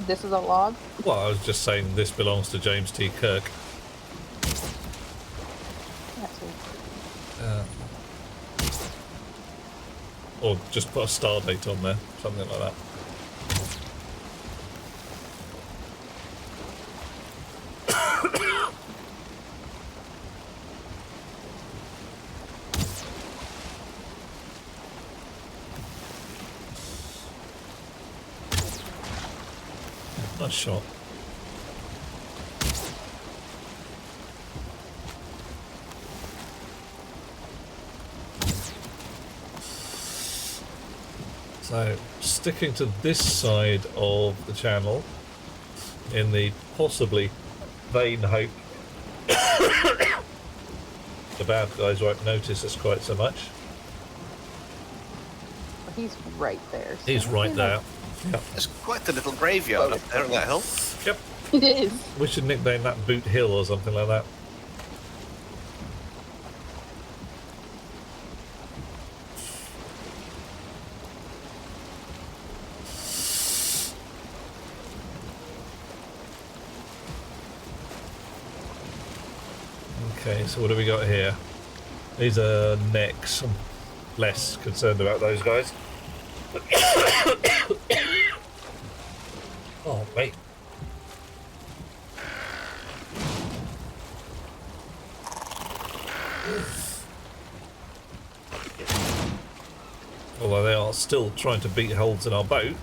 This is a log? Well, I was just saying this belongs to James T. Kirk. That's it. Or just put a star date on there, something like that. Nice shot. So, sticking to this side of the channel, in the possibly vain hope the bad guys won't notice us quite so much. He's right there. So He's right there. Yep. There's quite a little graveyard up there on that hill. Yep. It is. We should nickname that Boot Hill or something like that. Okay, so what do we got here? These are necks. I'm less concerned about those guys. Oh, wait. Although they are still trying to beat holes in our boat,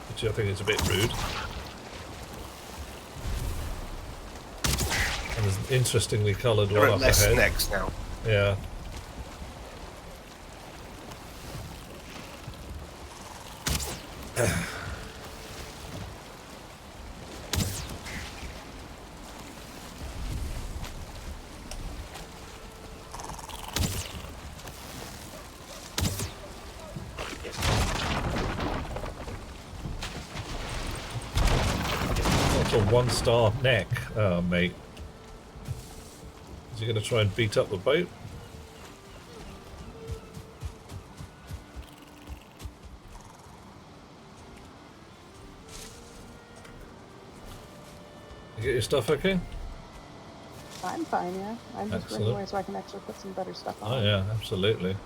which I think is a bit rude. And there's an interestingly coloured one There are up less ahead. necks now. Yeah. That's a 1-star neck, oh, mate. Is he going to try and beat up the boat? You get your stuff okay? I'm fine, yeah. I'm just running Excellent. away so I can actually put some better stuff on. Oh yeah, absolutely.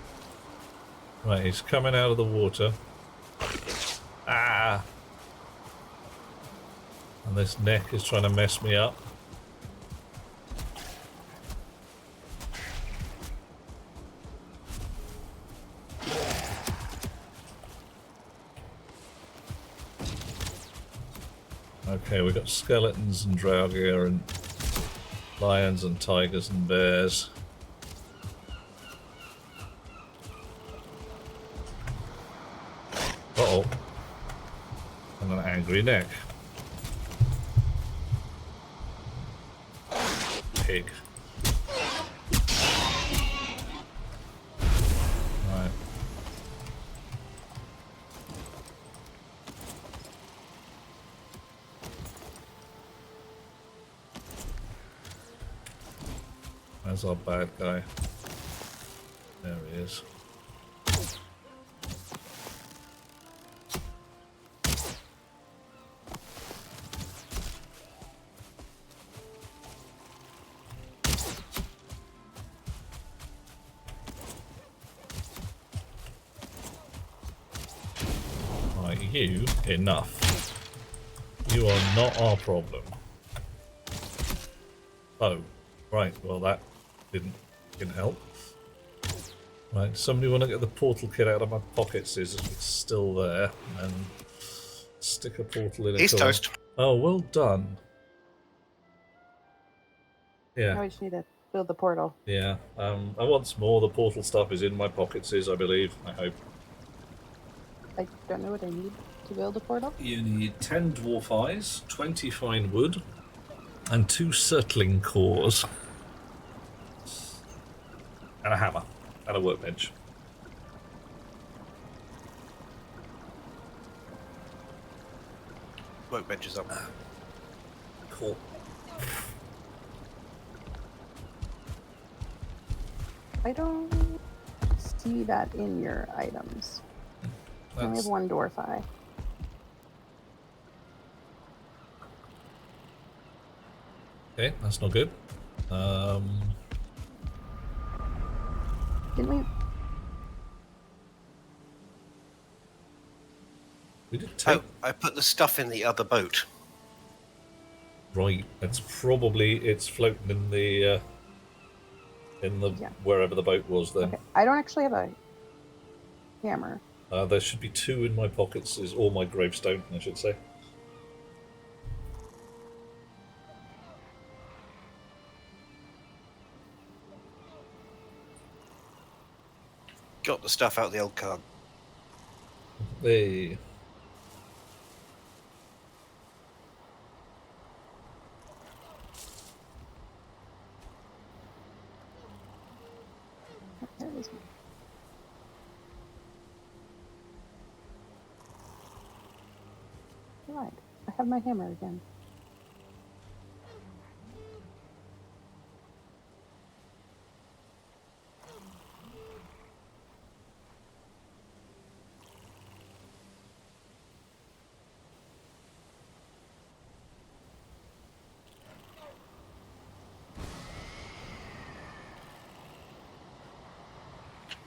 Right, he's coming out of the water. Ah! And this neck is trying to mess me up. Okay, we've got skeletons and Draughirs and lions and tigers and bears. Uh-oh. And an angry neck. Pig. Right. There's our bad guy. There he is. Right, you, enough. You are not our problem. Oh, right, well that didn't help. Right, somebody want to get the portal kit out of my pockets? Is it's still there, and stick a portal in it. He's toast. Oh, well done. Now Yeah, we just need to build the portal. yeah. And once more, the portal stuff is in my pockets, I believe. I hope. I don't know what I need to build a portal. You need 10 dwarf eyes, 20 fine wood, and 2 surtling cores, and a hammer, and a workbench. Workbench is up. Cool. I don't see that in your items. I only have 1 dwarf eye. Okay, that's not good. Didn't we? We did take... Oh, I put the stuff in the other boat. Right, it's probably... It's floating in the... Yeah. wherever the boat was then. Okay. I don't actually have a hammer. There should be 2 in my pockets, or my gravestone, I should say. got the stuff out of the old car. Hey. There is one. Right. I have my hammer again.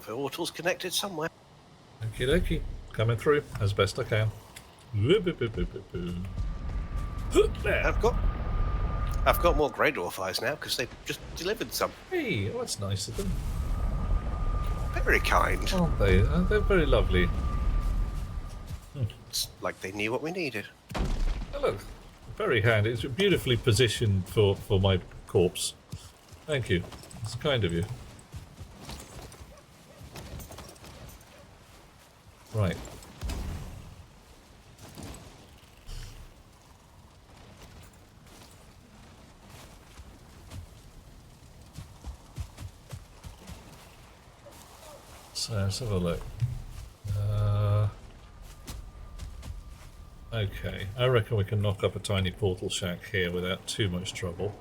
The portal's connected somewhere. Okie dokie. Coming through as best I can. There. I've got more GreyDwarf eyes now because they just delivered some. Hey, oh, that's nice of them. Very kind. Aren't they? They're very lovely. It's like they knew what we needed. Oh, look, very handy. It's beautifully positioned for my corpse. Thank you. It's kind of you. Right. So let's have a look. Okay, I reckon we can knock up a tiny portal shack here without too much trouble.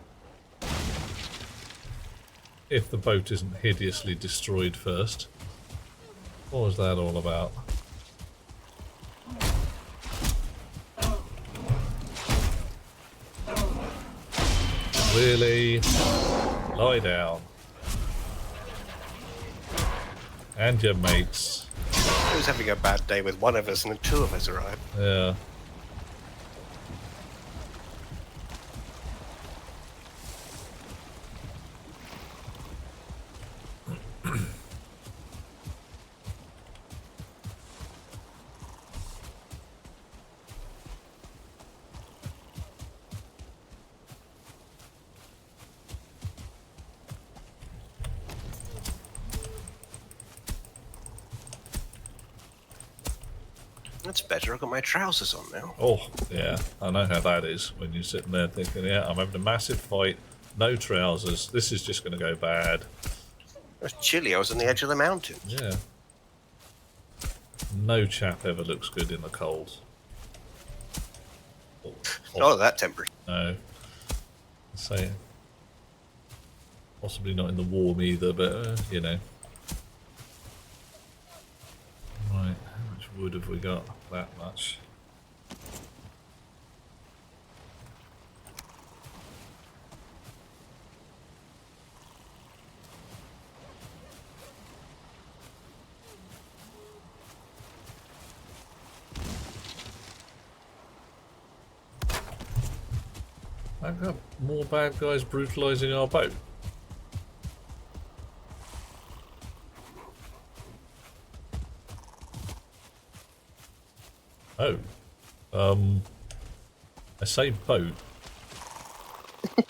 If the boat isn't hideously destroyed first. What was that all about? Really? Lie down. And your mates. Who's having a bad day with one of us and then two of us arrive? Yeah. That's better. I've got my trousers on now. Oh, yeah. I know how that is when you're sitting there thinking, yeah, I'm having a massive fight, no trousers. This is just going to go bad. It was chilly. I was on the edge of the mountain. Yeah. No chap ever looks good in the cold. Oh, Not at that temperature. no. Say, possibly not in the warm either, but you know. Right, how much wood have we got? That much. I've got more bad guys brutalising our boat. Oh. I say boat. I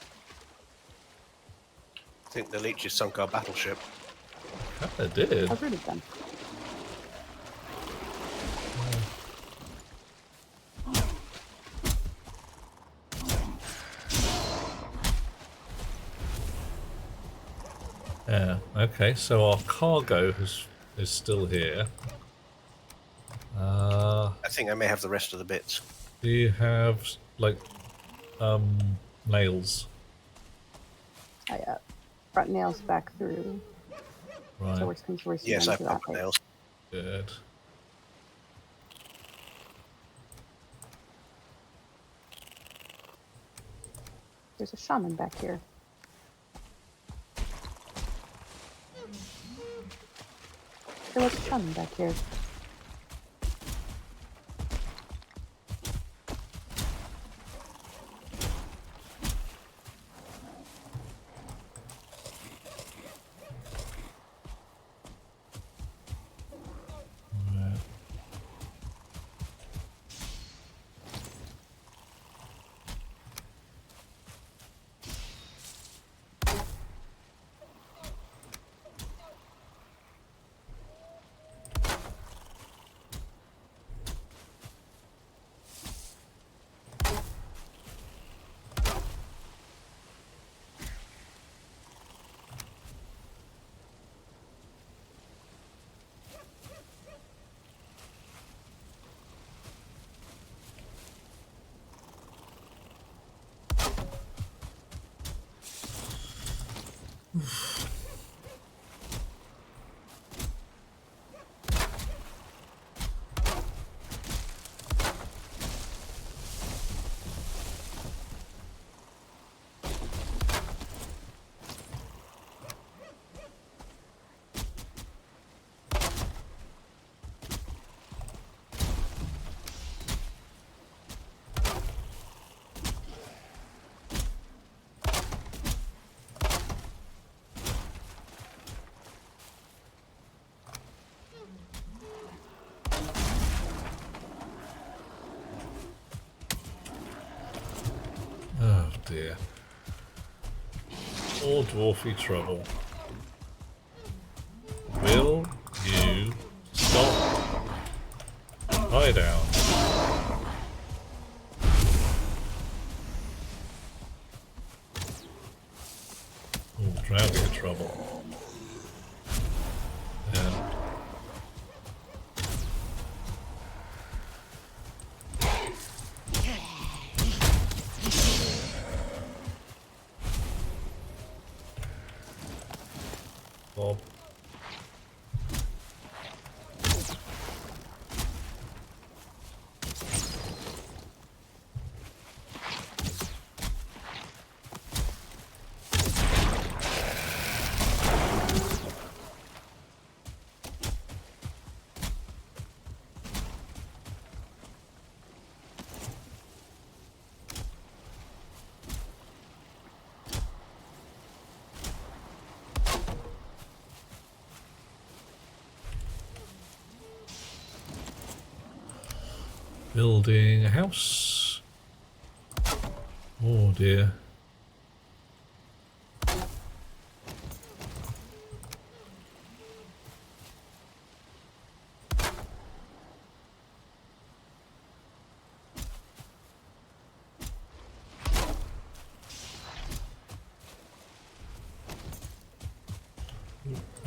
think the leeches sunk our battleship. Kinda did. I've heard of them. Yeah, okay, so our cargo is still here. I think I may have the rest of the bits. Do you have, like, nails? I brought nails back through. So Right, worst comes to worst. Yes, you I've run got into the that nails. good. There's a shaman back here. There was a shaman back here. Right. Oh dear. More dwarfy trouble. Will you stop? Lie down. Oh, Draughirs trouble. Yeah. Bob. Building a house. Oh dear.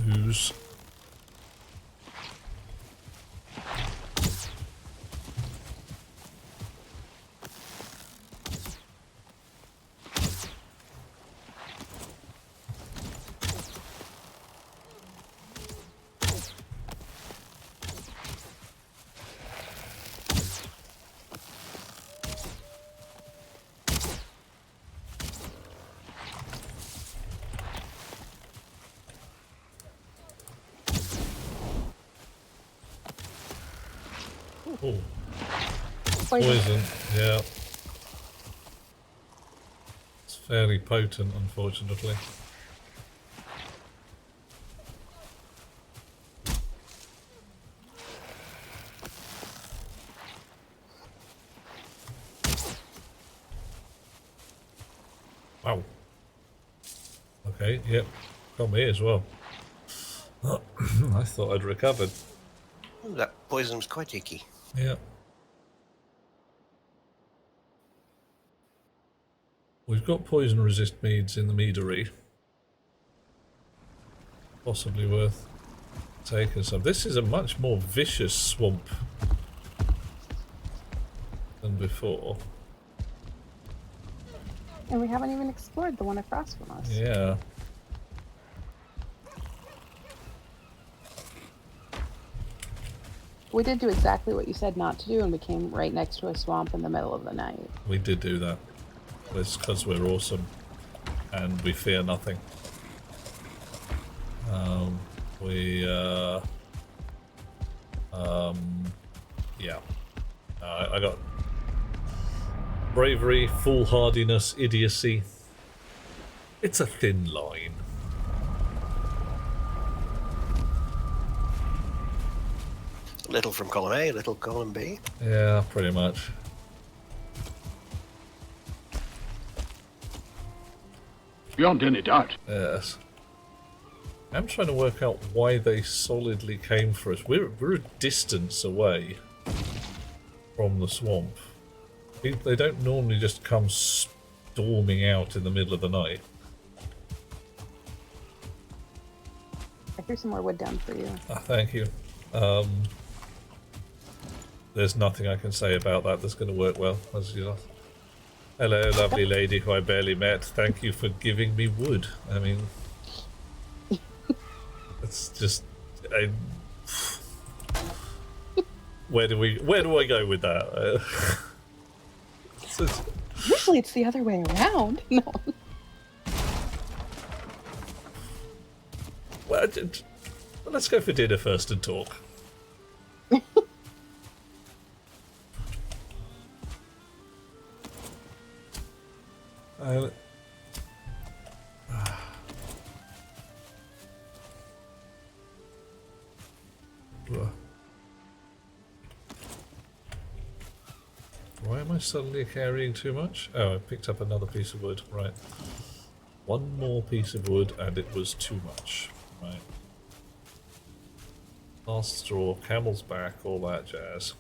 Who's oh, poison, yeah. It's fairly potent, unfortunately. Wow. Okay, yep. Got me as well. I thought I'd recovered. Ooh, that poison was quite icky. Yeah. We've got poison resist meads in the meadery. Possibly worth taking some. This is a much more vicious swamp than before. And we haven't even explored the one across from us. Yeah. We did do exactly what you said not to do, and we came right next to a swamp in the middle of the night. We did do that. It's because we're awesome and we fear nothing. Yeah. I got bravery, foolhardiness, idiocy. It's a thin line. Little from column A, little column B. Yeah, pretty much. Beyond any doubt. Yes. I'm trying to work out why they solidly came for us. We're a distance away from the swamp. They don't normally just come storming out in the middle of the night. I threw some more wood down for you. Thank you. There's nothing I can say about that that's going to work well. As you know. Hello, lovely lady who I barely met. Thank you for giving me wood. I mean, It's just... where do I go with that? Usually it's the other way around. No. Well, let's go for dinner first and talk. Why am I suddenly carrying too much? Oh, I picked up another piece of wood. Right. One more piece of wood and it was too much. Right. Last straw, camel's back, all that jazz.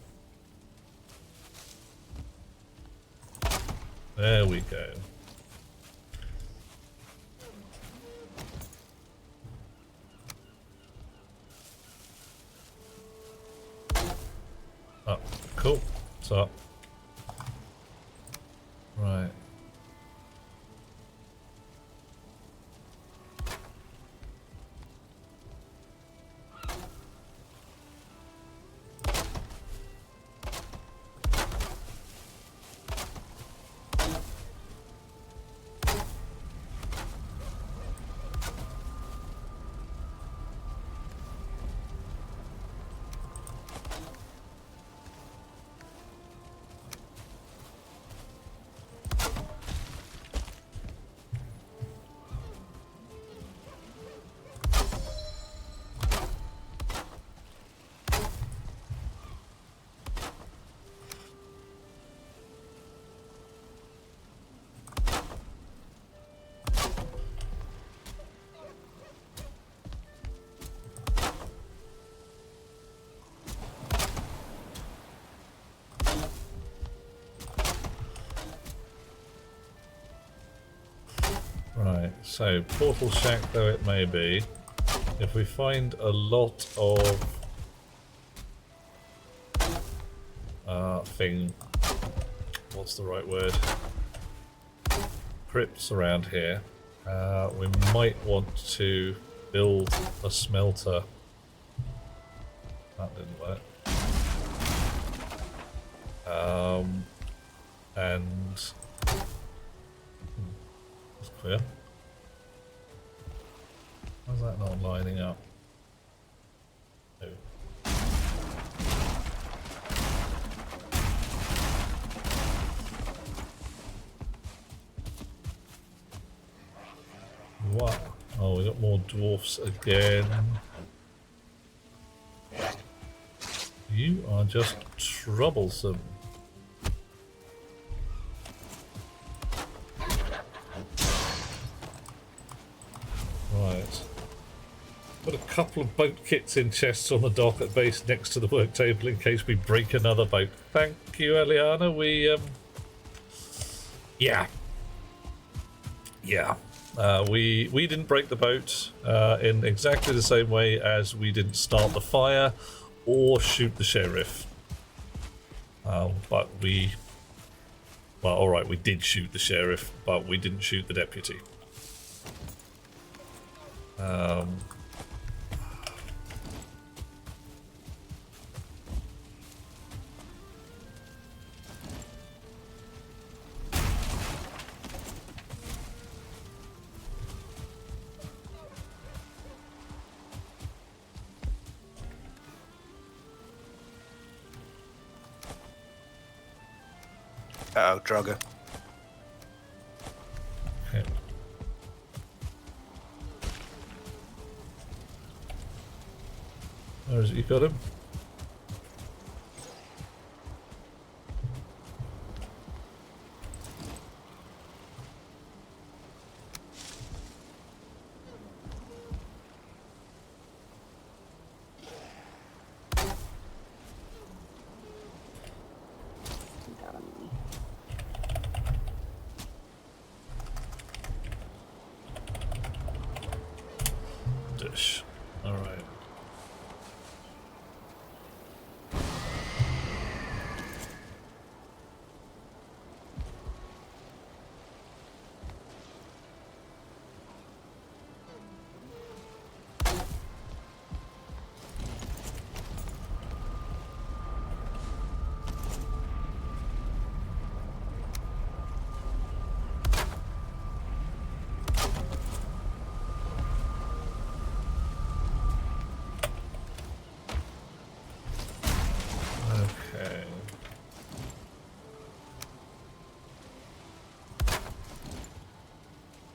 There we go. Oh, cool. What's up? Right. Right, so portal shack though it may be, if we find a lot of what's the right word? Crypts around here, we might want to build a smelter. That didn't work. And it's clear. Why's that not lining up? No. What? Oh, we got more dwarfs again. You are just troublesome. Right. Put a couple of boat kits in chests on the dock at base next to the work table in case we break another boat. Thank you, Eliana. We didn't break the boat in exactly the same way as we didn't start the fire or shoot the sheriff. But we... Well, alright, we did shoot the sheriff, but we didn't shoot the deputy. Uh-oh, Draugr. Okay. Where is it? You got him? Dish. All right.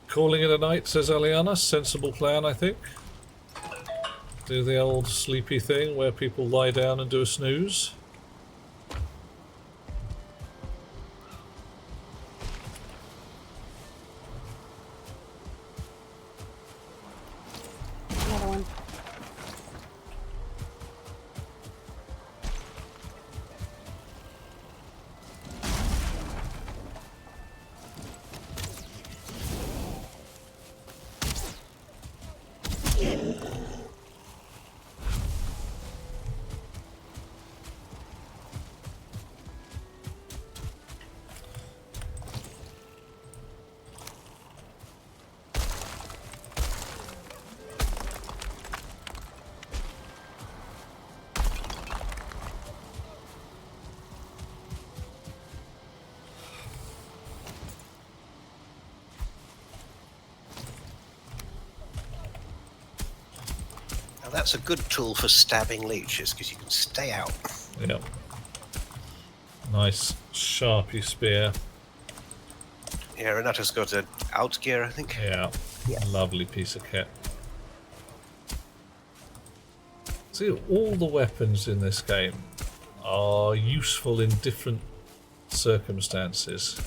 Calling it a night, says Aliana. Sensible plan, I think. Do the old sleepy thing where people lie down and do a snooze. Another one. Now that's a good tool for stabbing leeches because you can stay out. Yep. Nice sharpy spear. Yeah, Renata's got an out gear, I think. Yeah. Yes. Lovely piece of kit. See, all the weapons in this game are useful in different circumstances.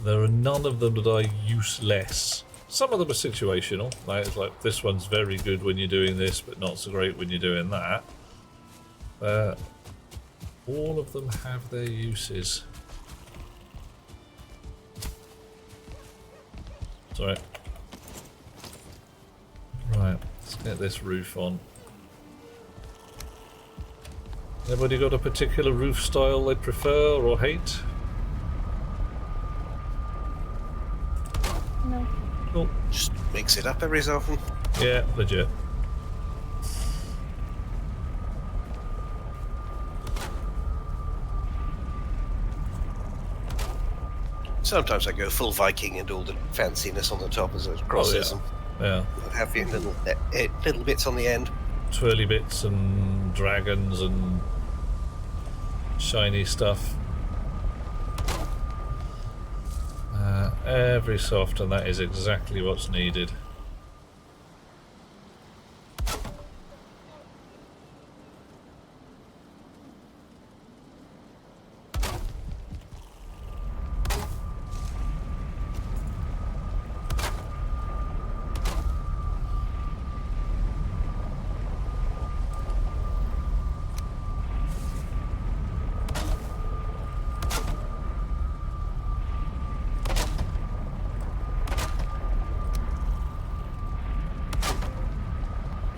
There are none of them that are useless. Some of them are situational. Like, it's like this one's very good when you're doing this, but not so great when you're doing that. All of them have their uses. Sorry. Right, let's get this roof on. Anybody got a particular roof style they prefer or hate? No. Cool. Just mix it up every so often. Yeah, legit. Sometimes I go full Viking and all the fanciness on the top as crosses Yeah. and what have you, little bits on the end. Twirly bits and dragons and shiny stuff. Every so often that is exactly what's needed.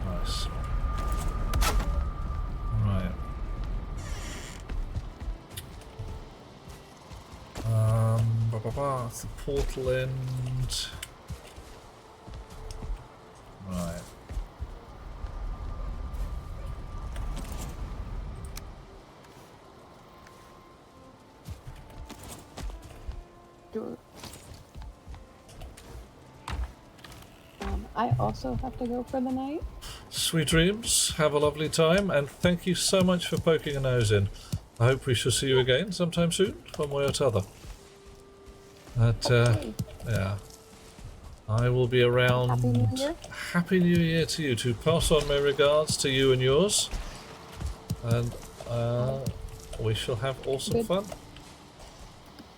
Nice. Right. It's the portal end. Right. Do I also have to go for the night. Sweet dreams, have a lovely time, and thank you so much for poking a nose in. I hope we shall see you again sometime soon, one way or t'other. But, Okay. yeah. I will be around. Happy New Year. Happy New Year to you too. Pass on my regards to you and yours. And we shall have awesome Good. fun.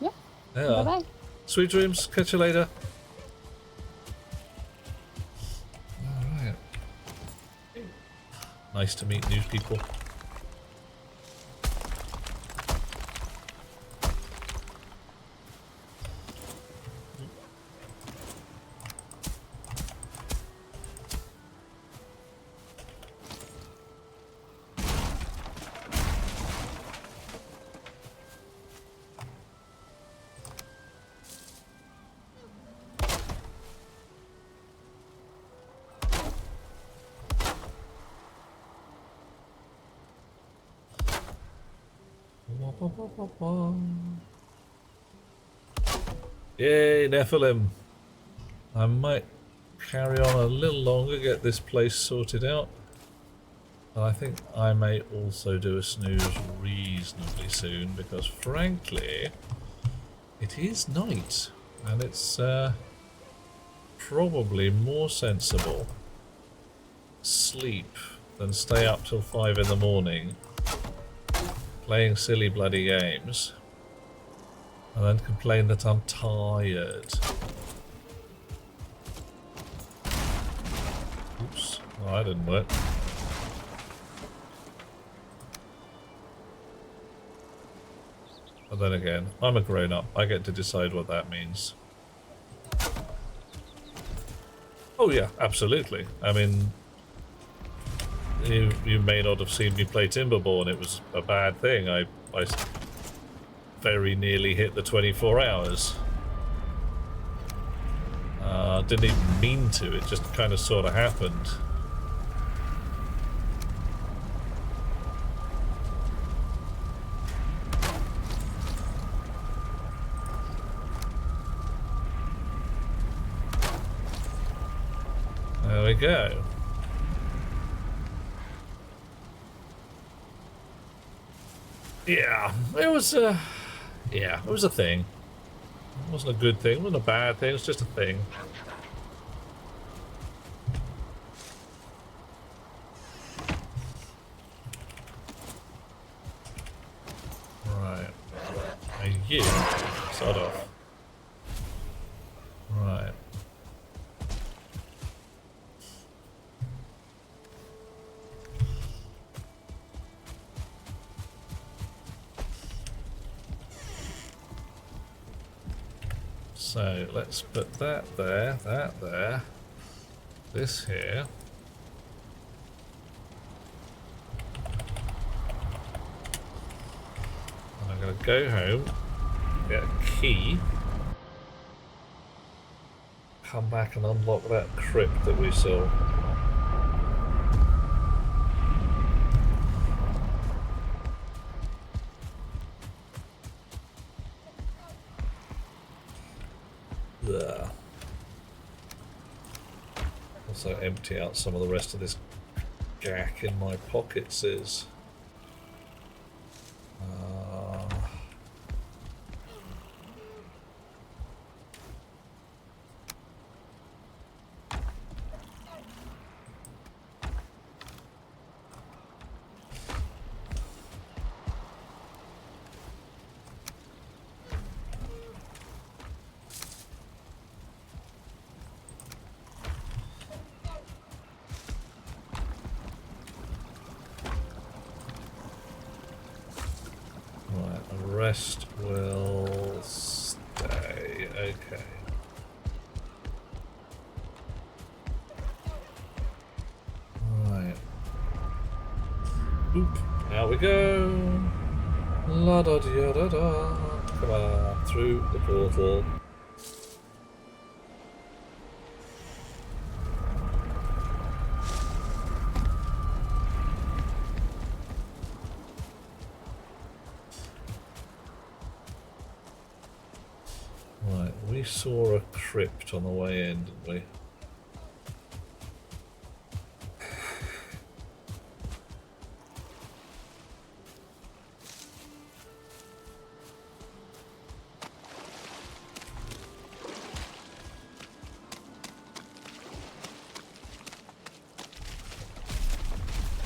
Yeah. Yeah. Bye bye. Sweet dreams. Catch you later. Alright. Nice to meet new people. Yay, Nephilim. I might carry on a little longer, get this place sorted out. But I think I may also do a snooze reasonably soon, because frankly, It is night, and it's probably more sensible sleep than stay up till 5 in the morning playing silly bloody games and then complain that I'm tired. Oops, oh, that didn't work. But then again, I'm a grown-up. I get to decide what that means. Oh yeah, absolutely. I mean, you may not have seen me play Timberborn. It was a bad thing. I very nearly hit the 24 hours. Didn't even mean to. It just kind of sort of happened. There we go. Yeah, it was a thing. It wasn't a good thing, it wasn't a bad thing, it was just a thing. Right. Are you sort of? Right. So let's put that there, this here. And I'm going to go home, get a key, come back and unlock that crypt that we saw. There. Also empty out some of the rest of this gack in my pockets is. Rest will stay. Okay. Right. Oop. Out we go. La da da da da. Come on, through the portal. We saw a crypt on the way in, didn't we?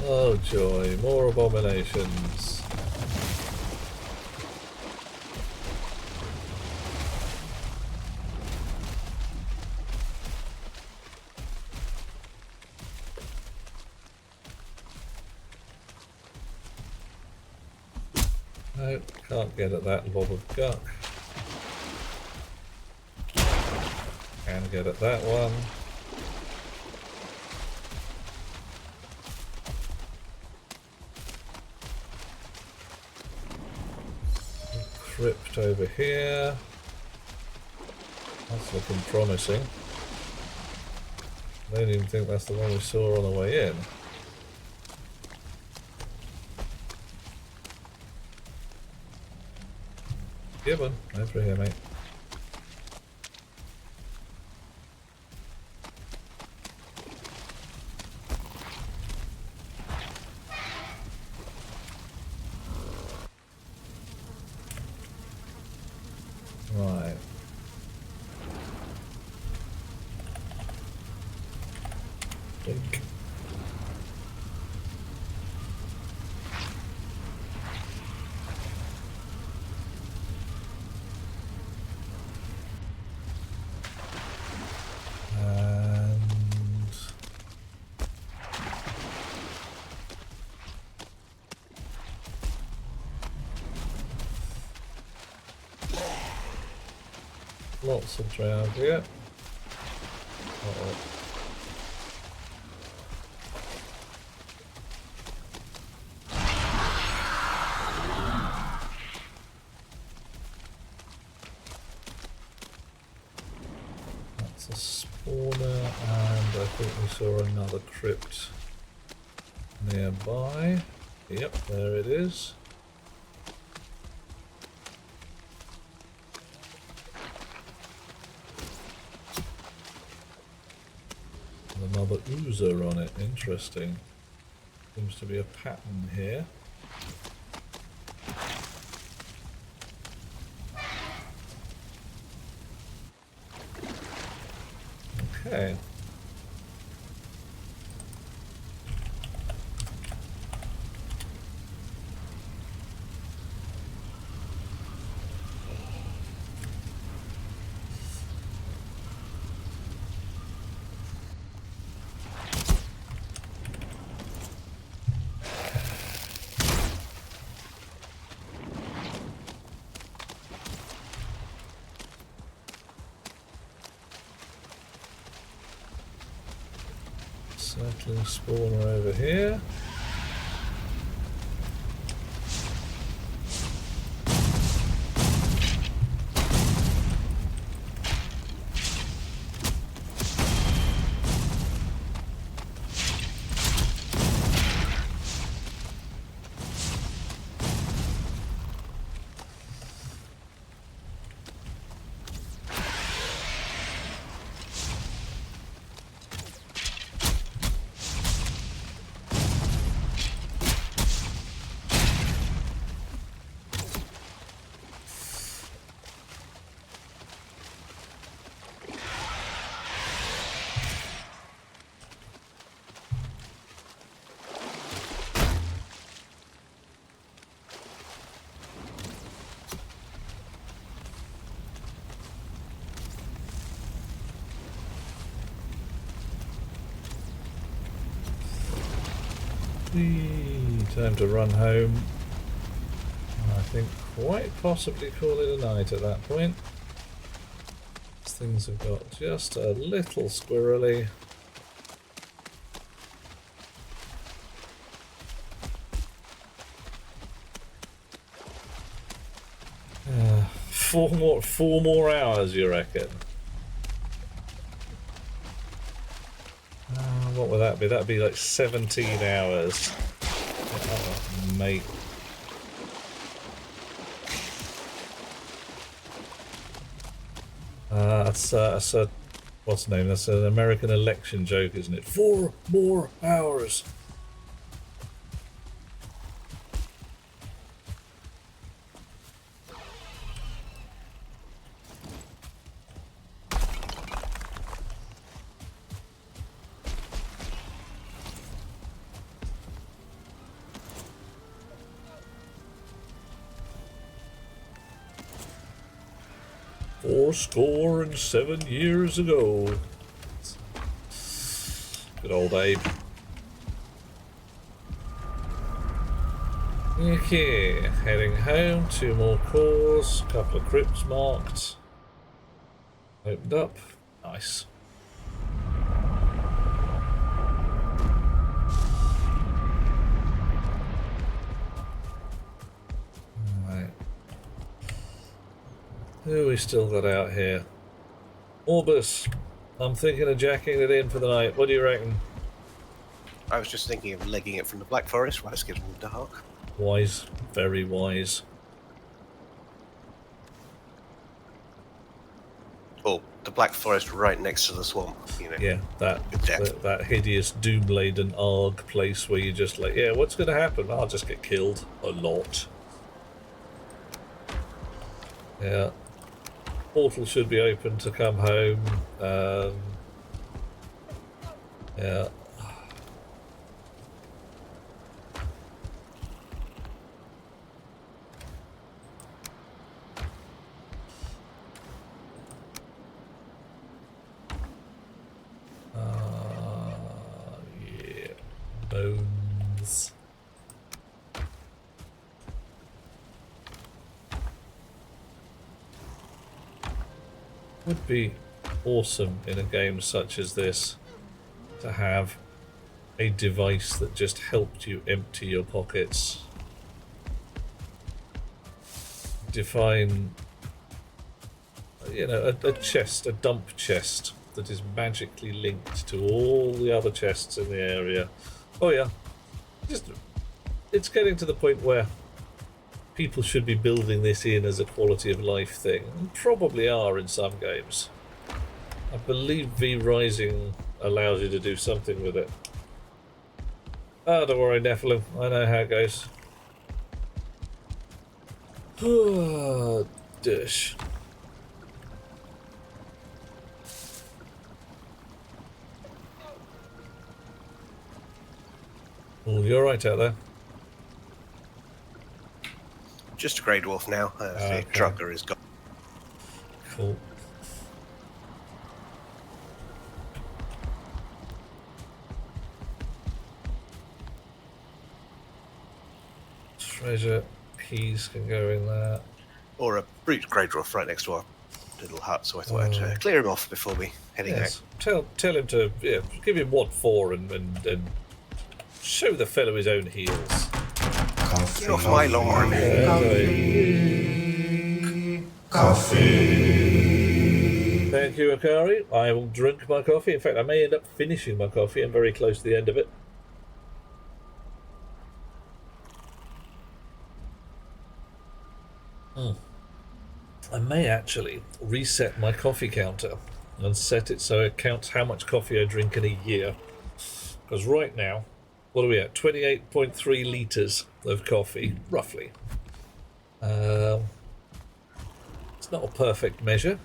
Oh joy, more abominations. Nope, can't get at that lob of guck. Can get at that one. Crypt over here. That's looking promising. I don't even think that's the one we saw on the way in. Gibbon, over here, mate. Right, Blink. And lots of Draughirs. Uh-oh. That's a spawner, and I think we saw another crypt nearby. Yep, there it is. Another oozer on it. Interesting. Seems to be a pattern here. Okay. Circling spawner over here. Time to run home. I think quite possibly call it a night at that point. Things have got just a little squirrely. Four more hours, you reckon? What would that be? That'd be like 17 hours. Oh, mate. That's a, what's the name? That's an American election joke, isn't it? 4 more hours. Fourscore and 7 years ago. Good old Abe. Okay, heading home. 2 more cores. Couple of crypts marked. Opened up. Nice. Who we still got out here? Orbis. I'm thinking of jacking it in for the night. What do you reckon? I was just thinking of legging it from the Black Forest while it's getting dark. Wise. Very wise. Or the Black Forest right next to the swamp, you know. Yeah, that hideous doom-laden Arg place where you're just like, yeah, what's going to happen? I'll just get killed a lot. Yeah. Portal should be open to come home. Yeah. Would be awesome in a game such as this to have a device that just helped you empty your pockets. Define, you know, a chest, a dump chest that is magically linked to all the other chests in the area. Oh yeah, it's getting to the point where people should be building this in as a quality of life thing, and probably are in some games. I believe V Rising allows you to do something with it. Oh, don't worry, Nephilim. I know how it goes. Oh, dish. Oh, you're right out there. Just a grey dwarf now. The Draugr is gone. Cool. Treasure keys can go in there. Or a brute grey dwarf right next to our little hut, so I thought I'd clear him off before we heading out. Tell him to give him what for and show the fellow his own heels. Get off my lawn. Coffee. Thank you, Akari. I will drink my coffee. In fact, I may end up finishing my coffee. I'm very close to the end of it. I may actually reset my coffee counter and set it so it counts how much coffee I drink in a year. Because right now, what are we at? 28.3 litres of coffee, roughly. It's not a perfect measure,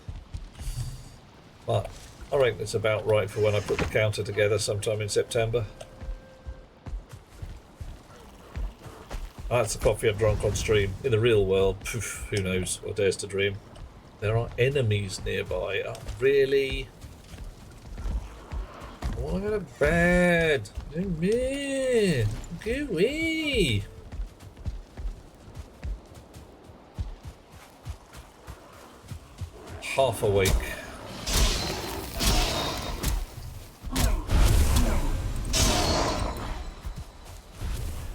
but I reckon it's about right for when I put the counter together sometime in September. That's the coffee I've drunk on stream. In the real world, poof, who knows what dares to dream. There are enemies nearby. Oh, really? What a bad. Man, go away. Half awake.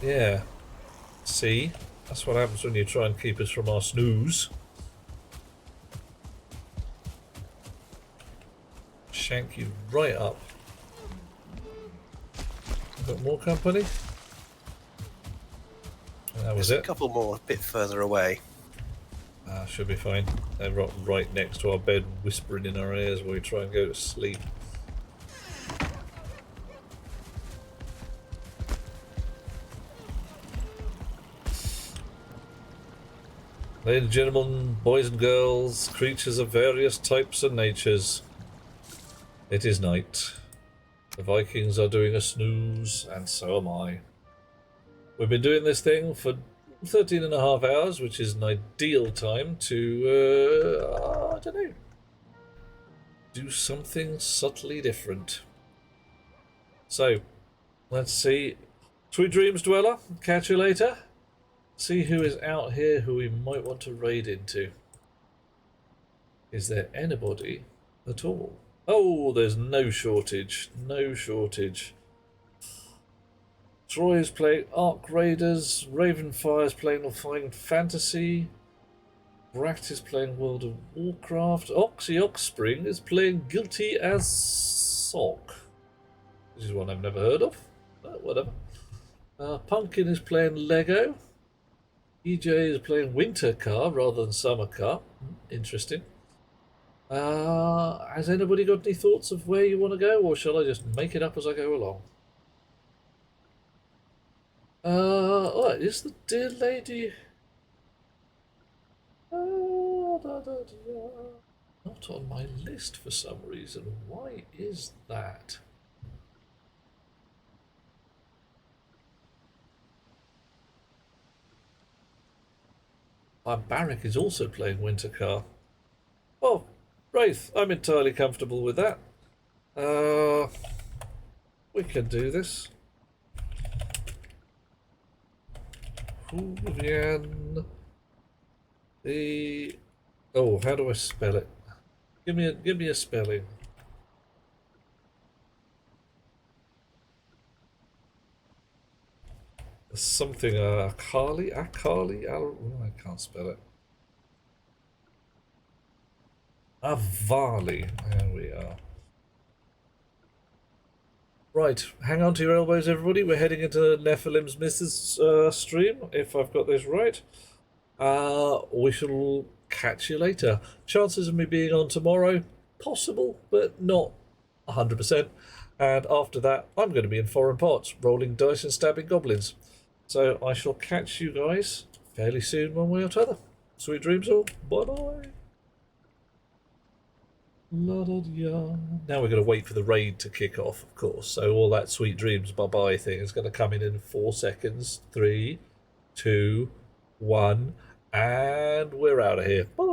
Yeah. See? That's what happens when you try and keep us from our snooze. Shank you right up. Got more company? That was There's it. a couple more a bit further away. Should be fine. They're right next to our bed, whispering in our ears while we try and go to sleep. Ladies and gentlemen, boys and girls, creatures of various types and natures, it is night. The Vikings are doing a snooze, and so am I. We've been doing this thing for 13 and a half hours, which is an ideal time to, I don't know, do something subtly different. So, let's see. Sweet dreams, Dweller. Catch you later. See who is out here who we might want to raid into. Is there anybody at all? Oh, there's no shortage. No shortage. Troy is playing Ark Raiders. Ravenfire is playing Final Fantasy. Brat is playing World of Warcraft. Oxy Oxspring is playing Guilty as Sock. This is one I've never heard of. Whatever. Pumpkin is playing Lego. EJ is playing Winter Car rather than Summer Car. Interesting. Has anybody got any thoughts of where you want to go, or shall I just make it up as I go along? What is the dear lady? Not on my list for some reason. Why is that? Barrack is also playing Winter Car. Oh, Wraith, I'm entirely comfortable with that. We can do this. Julian. Oh, how do I spell it? Give me a spelling. Something Akali? I can't spell it. Avali. There we are. Right, hang on to your elbows, everybody. We're heading into Nephilim's Mrs. Stream, if I've got this right. We shall catch you later. Chances of me being on tomorrow, possible, but not 100%. And after that, I'm going to be in foreign parts, rolling dice and stabbing goblins. So I shall catch you guys fairly soon, one way or t'other. Sweet dreams all. Bye-bye. La-da-da. Now we're going to wait for the raid to kick off, of course. So all that sweet dreams bye-bye thing is going to come in 4 seconds. 3, 2, 1, and we're out of here. Bye.